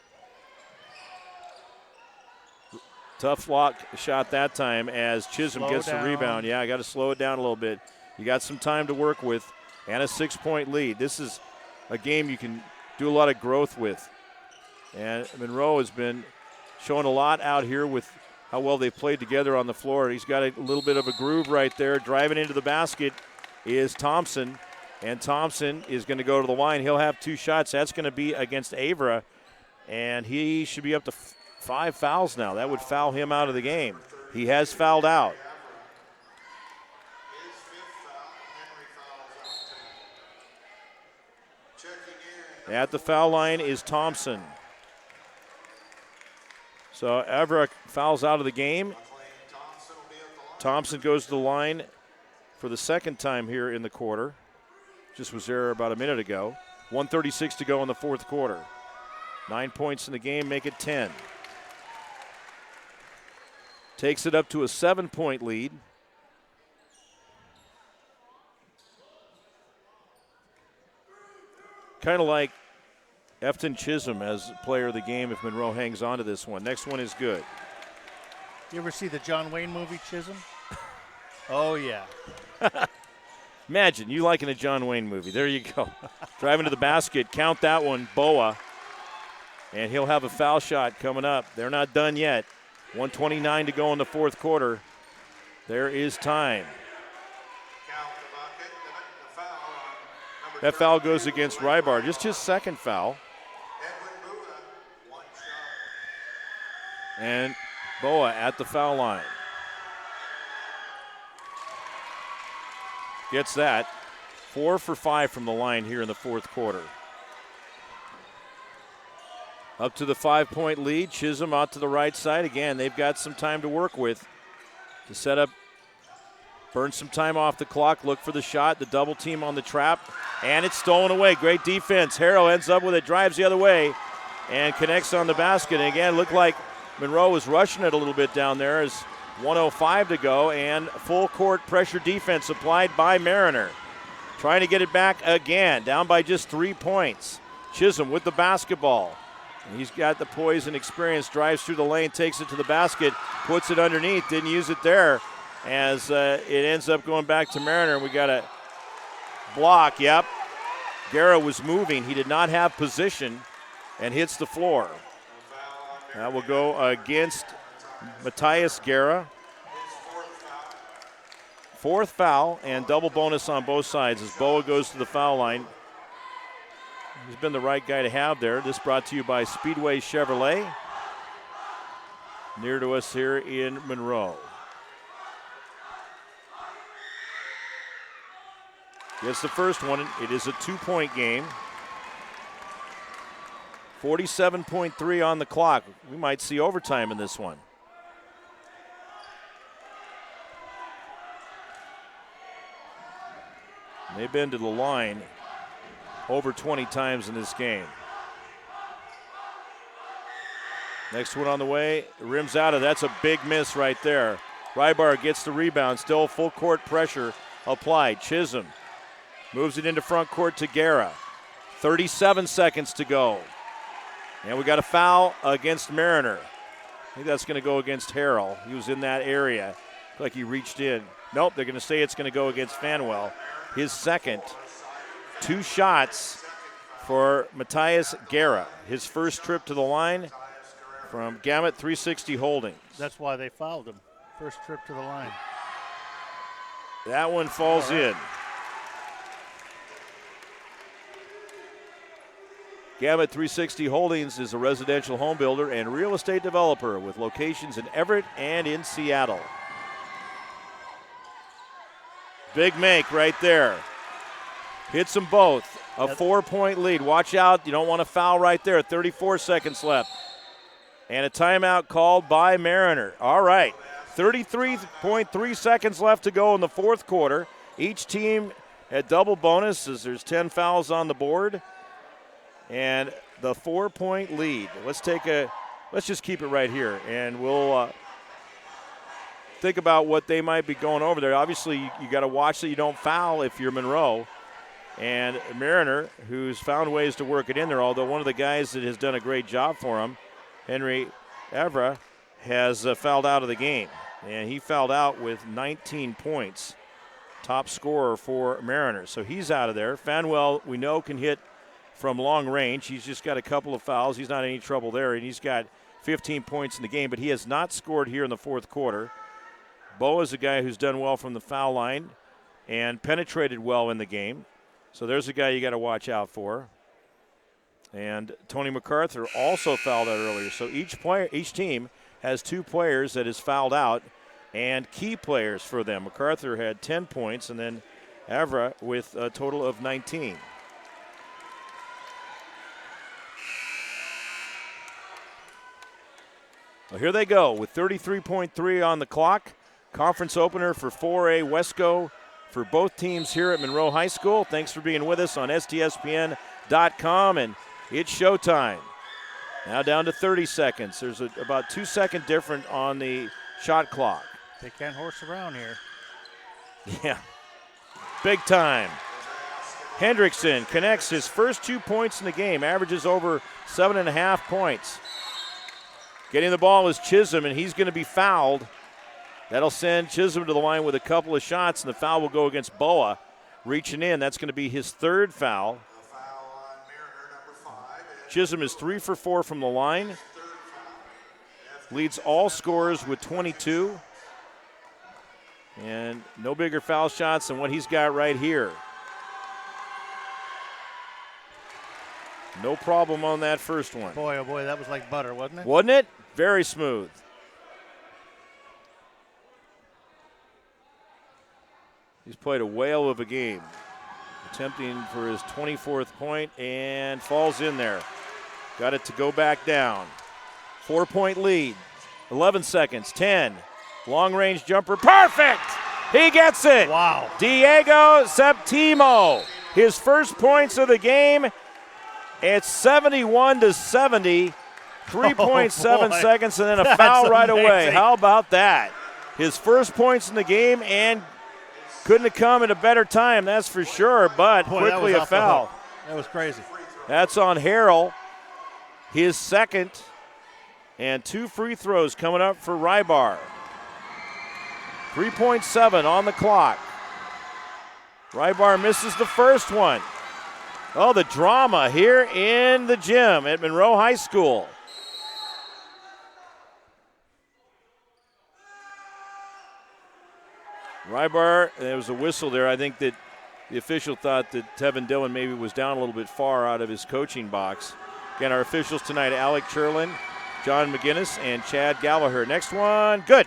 Tough block shot that time as Chisholm gets the rebound. Yeah, I got to slow it down a little bit. You got some time to work with and a 6-point lead. This is a game you can do a lot of growth with. And Monroe has been showing a lot out here with how well they've played together on the floor. He's got a little bit of a groove right there. Driving into the basket is Thompson, and Thompson is going to go to the line. He'll have 2 shots. That's going to be against Avra, and he should be up to 5 fouls now. That would foul him out of the game. He has fouled out. At the foul line is Thompson. So Avra fouls out of the game. Thompson goes to the line for the second time here in the quarter. Just was there about a minute ago. 1:36 to go in the fourth quarter. 9 points in the game, make it 10. Takes it up to a 7-point lead. Kind of like Efton Chisholm as player of the game if Monroe hangs on to this one. Next one is good. You ever see the John Wayne movie, Chisholm? Oh, yeah. Imagine you liking a John Wayne movie. There you go. Driving to the basket. Count that one, Boa. And he'll have a foul shot coming up. They're not done yet. 1:29 to go in the fourth quarter. There is time. That foul goes against Rybar. Just his second foul. And Boa at the foul line. Gets that. 4 for 5 from the line here in the fourth quarter. Up to the 5-point lead. Chisholm out to the right side. Again, they've got some time to work with to set up. Burn some time off the clock. Look for the shot. The double team on the trap. And it's stolen away. Great defense. Harrell ends up with it. Drives the other way. And connects on the basket. And again, looked like Monroe was rushing it a little bit down there as 1:05 to go. And full court pressure defense applied by Mariner. Trying to get it back again. Down by just 3 points. Chisholm with the basketball. He's got the poise and experience. Drives through the lane. Takes it to the basket. Puts it underneath. Didn't use it there. As it ends up going back to Mariner. We got a block. Yep. Guerra was moving. He did not have position and hits the floor. That will go against Matthias Guerra. Fourth foul and double bonus on both sides as Boa goes to the foul line. He's been the right guy to have there. This brought to you by Speedway Chevrolet. Near to us here in Monroe. Gets the first one. It is a 2-point game. 47.3 on the clock. We might see overtime in this one. They've been to the line over 20 times in this game. Next one on the way. Rims out of. That's a big miss right there. Rybar gets the rebound. Still full court pressure applied. Chisholm moves it into front court to Guerra. 37 seconds to go. And we got a foul against Mariner. I think that's going to go against Harrell. He was in that area. Looked like he reached in. Nope, they're going to say it's going to go against Fanwell. His second. 2 shots for Matthias Guerra. His first trip to the line from Gamut 360 Holdings. That's why they fouled him. First trip to the line. That one falls in. Gamut 360 Holdings is a residential home builder and real estate developer with locations in Everett and in Seattle. Big make right there. Hits them both. A 4-point lead. Watch out. You don't want to foul right there. 34 seconds left. And a timeout called by Mariner. All right, 33.3 seconds left to go in the fourth quarter. Each team at double bonus as there's 10 fouls on the board. And the 4-point lead. Let's just keep it right here, and we'll think about what they might be going over there. Obviously, you got to watch that you don't foul if you're Monroe. And Mariner, who's found ways to work it in there, although one of the guys that has done a great job for him, Henry Evra, has fouled out of the game. And he fouled out with 19 points, top scorer for Mariner. So he's out of there. Fanwell, we know, can hit from long range. He's just got a couple of fouls. He's not in any trouble there, and he's got 15 points in the game, but he has not scored here in the fourth quarter. Bo is a guy who's done well from the foul line and penetrated well in the game. So there's a guy you got to watch out for. And Tony MacArthur also fouled out earlier. So each team has 2 players that is fouled out and key players for them. MacArthur had 10 points, and then Evra with a total of 19. Well, here they go with 33.3 on the clock. Conference opener for 4A Wesco for both teams here at Monroe High School. Thanks for being with us on STSPN.com, and it's showtime. Now down to 30 seconds. There's about 2-second difference on the shot clock. They can't horse around here. Yeah, big time. Hendrickson connects his first 2 points in the game, averages over 7.5 points. Getting the ball is Chisholm, and he's going to be fouled. That'll send Chisholm to the line with a couple of shots, and the foul will go against Boa. Reaching in, that's going to be his 3rd foul. Chisholm is 3 for 4 from the line. Leads all scorers with 22. And no bigger foul shots than what he's got right here. No problem on that first one. Boy, oh boy, that was like butter, wasn't it? Wasn't it? Very smooth. He's played a whale of a game. Attempting for his 24th point and falls in there. Got it to go back down. 4-point lead. 11 seconds. 10. Long-range jumper. Perfect! He gets it! Wow. Diego Septimo. His first points of the game. It's 71-70. 3.7 seconds and then a foul right away. How about that? His first points in the game, and couldn't have come at a better time, that's for sure, but quickly a foul. That was crazy. That's on Harrell, his second, and 2 free throws coming up for Rybar. 3.7 on the clock. Rybar misses the first one. Oh, the drama here in the gym at Monroe High School. Rybar, there was a whistle there. I think that the official thought that Tevin Dillon maybe was down a little bit far out of his coaching box. Again, our officials tonight, Alec Cherlin, John McGinnis, and Chad Gallagher. Next one, good.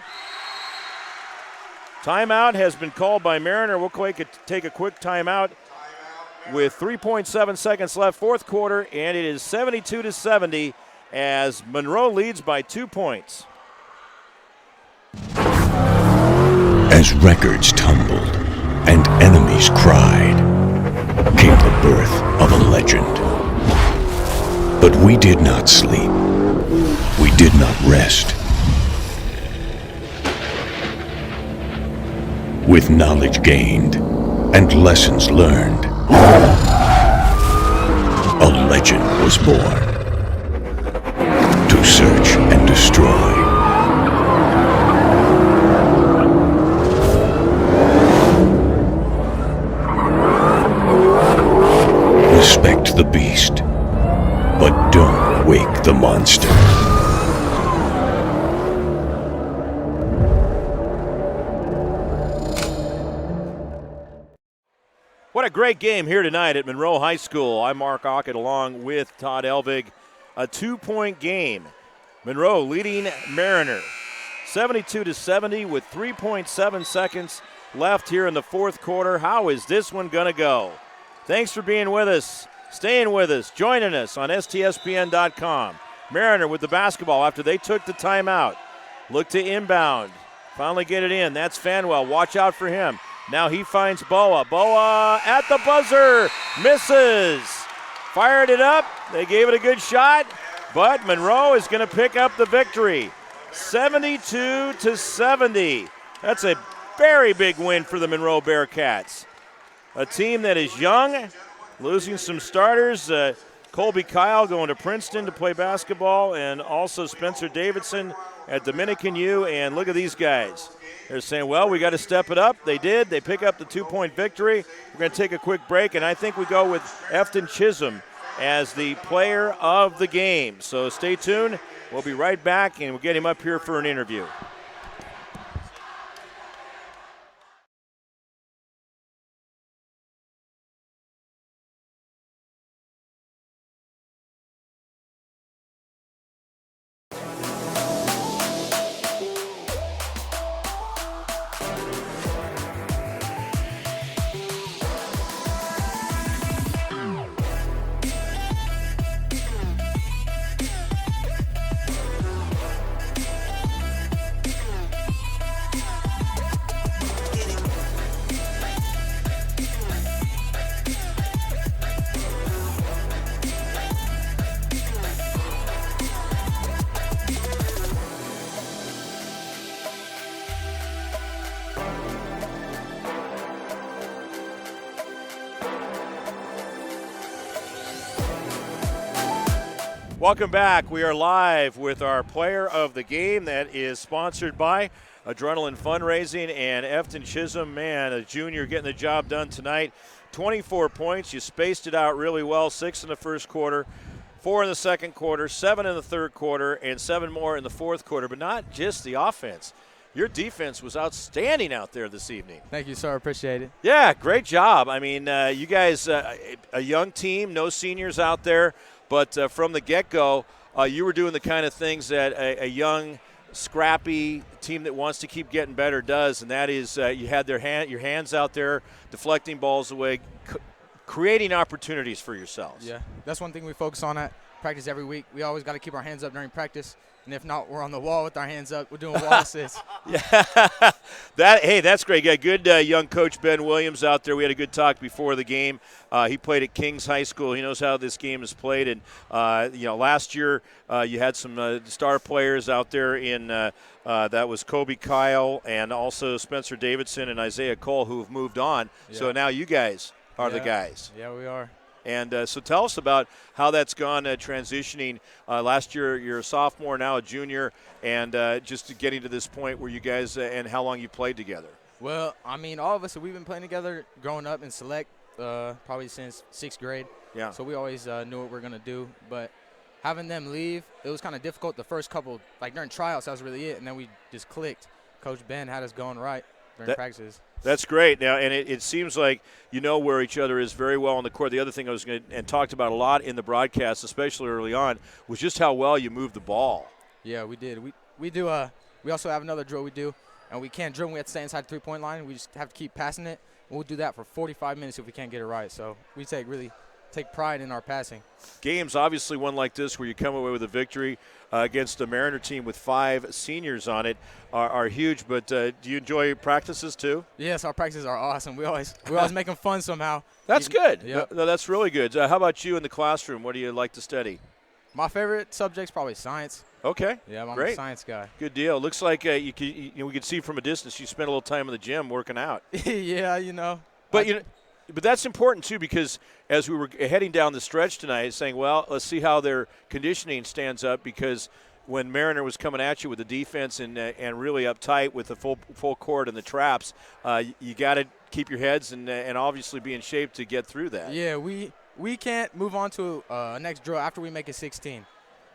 Timeout has been called by Mariner. We'll take a quick timeout with 3.7 seconds left, fourth quarter, and it is 72-70 as Monroe leads by 2 points. As records tumbled and enemies cried, came the birth of a legend. But we did not sleep. We did not rest. With knowledge gained and lessons learned, a legend was born to search and destroy. Respect the beast, but don't wake the monster. What a great game here tonight at Monroe High School. I'm Mark Ockett along with Todd Elvig. A 2-point game. Monroe leading Mariner 72-70 with 3.7 seconds left here in the fourth quarter. How is this one going to go? Thanks for being with us, staying with us, joining us on STSPN.com. Mariner with the basketball after they took the timeout. Look to inbound. Finally get it in. That's Fanwell. Watch out for him. Now he finds Boa. Boa at the buzzer. Misses. Fired it up. They gave it a good shot. But Monroe is going to pick up the victory. 72-70. That's a very big win for the Monroe Bearcats. A team that is young, losing some starters. Colby Kyle going to Princeton to play basketball, and also Spencer Davidson at Dominican U. And look at these guys. They're saying, well, we got to step it up. They did. They pick up the 2-point victory. We're going to take a quick break, and I think we go with Efton Chisholm as the player of the game. So stay tuned. We'll be right back, and we'll get him up here for an interview. Welcome back. We are live with our player of the game that is sponsored by Adrenaline Fundraising and Efton Chisholm, man, a junior getting the job done tonight. 24 points. You spaced it out really well. 6 in the first quarter, 4 in the second quarter, 7 in the third quarter, and 7 more in the fourth quarter. But not just the offense. Your defense was outstanding out there this evening. Thank you, sir. Appreciate it. Yeah, great job. I mean, you guys, a young team, no seniors out there. But from the get-go, you were doing the kind of things that a young, scrappy team that wants to keep getting better does, and that is you had your hands out there, deflecting balls away, creating opportunities for yourselves. Yeah, that's one thing we focus on at practice every week. We always got to keep our hands up during practice, and if not, we're on the wall with our hands up. We're doing wall assists. Yeah, that's great. Got good young coach Ben Williams out there. We had a good talk before the game. He played at Kings High School. He knows how this game is played. And last year you had some star players out there in that was Kobe Kyle and also Spencer Davidson and Isaiah Cole who have moved on. Yeah. So now you guys are the guys. Yeah, we are. And so tell us about how that's gone transitioning. Last year you're a sophomore, now a junior, and just getting to this point where you guys and how long you played together. Well, I mean, all of us, we've been playing together growing up in select probably since 6th grade. Yeah. So we always knew what we were going to do. But having them leave, it was kind of difficult the first couple, like during tryouts, that was really it. And then we just clicked. Coach Ben had us going right during practices. That's great. Now, and it seems like you know where each other is very well on the court. The other thing I was going to, and talked about a lot in the broadcast, especially early on, was just how well you moved the ball. Yeah, we did. We do. We also have another drill we do, and we can't drill when we have to stay inside the three-point line. We just have to keep passing it. We'll do that for 45 minutes if we can't get it right. So we really take pride in our passing. Games, obviously one like this where you come away with a victory against a Mariner team with 5 seniors on it are huge, but do you enjoy practices too? Yes, our practices are awesome. We always make them fun somehow. That's good. Yep. No, that's really good. How about you in the classroom? What do you like to study? My favorite subject's probably science. Okay. Yeah, I'm great. a science guy. Good deal. Looks like we could see from a distance you spent a little time in the gym working out. Yeah, But that's important, too, because as we were heading down the stretch tonight, saying, well, let's see how their conditioning stands up, because when Mariner was coming at you with the defense and really uptight with the full court and the traps, you got to keep your heads and obviously be in shape to get through that. Yeah, we can't move on to next drill after we make it 16.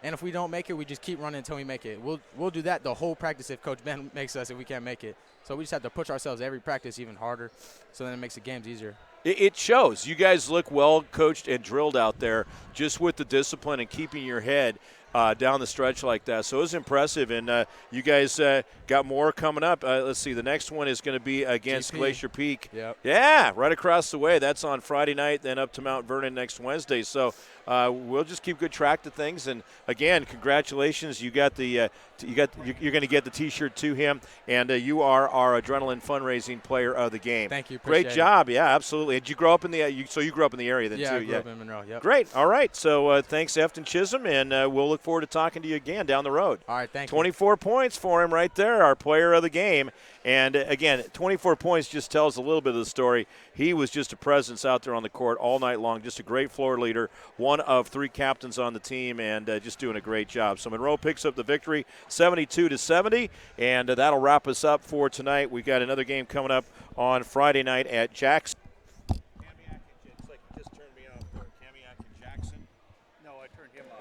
And if we don't make it, we just keep running until we make it. We'll do that the whole practice if Coach Ben makes us if we can't make it. So we just have to push ourselves every practice even harder, so then it makes the games easier. It shows. You guys look well coached and drilled out there, just with the discipline and keeping your head. down the stretch like that. So it was impressive, and you guys got more coming up. Let's see, the next one is going to be against GP. Glacier Peak. Yep. Yeah, right across the way. That's on Friday night, then up to Mount Vernon next Wednesday. So we'll just keep good track of things. And again, congratulations! You got the you're going to get the T-shirt to him, and you are our Adrenaline fundraising player of the game. Thank you. Great job. Yeah, absolutely. Did you grow up in the? So you grew up in the area then yeah, too? I grew up in Monroe. Yep. Great. All right. So thanks, Efton Chisholm, and we'll look forward to talking to you again down the road. All right. Thank you. 24 points for him right there, our player of the game. And again, 24 points just tells a little bit of the story. He was just a presence out there on the court all night long, just a great floor leader, one of 3 captains on the team, and just doing a great job. So Monroe picks up the victory 72-70, and that'll wrap us up for tonight. We've got another game coming up on Friday night at Jackson.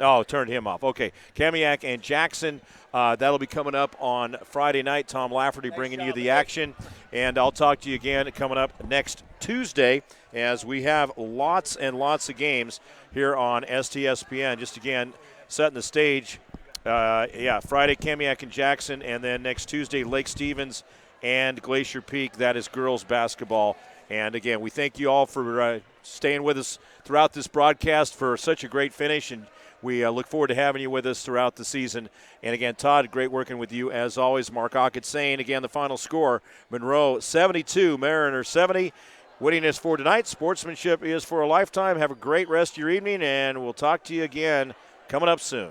Oh, turned him off. Okay. Kamiak and Jackson, that'll be coming up on Friday night. Tom Lafferty bringing you the action. And I'll talk to you again coming up next Tuesday as we have lots and lots of games here on STSPN. Just again, setting the stage. Friday, Kamiak and Jackson, and then next Tuesday, Lake Stevens and Glacier Peak. That is girls basketball. And again, we thank you all for staying with us throughout this broadcast for such a great finish, and we look forward to having you with us throughout the season. And again, Todd, great working with you as always. Mark Ockett saying again the final score: Monroe 72, Mariners 70. Wittiness for tonight. Sportsmanship is for a lifetime. Have a great rest of your evening, and we'll talk to you again coming up soon.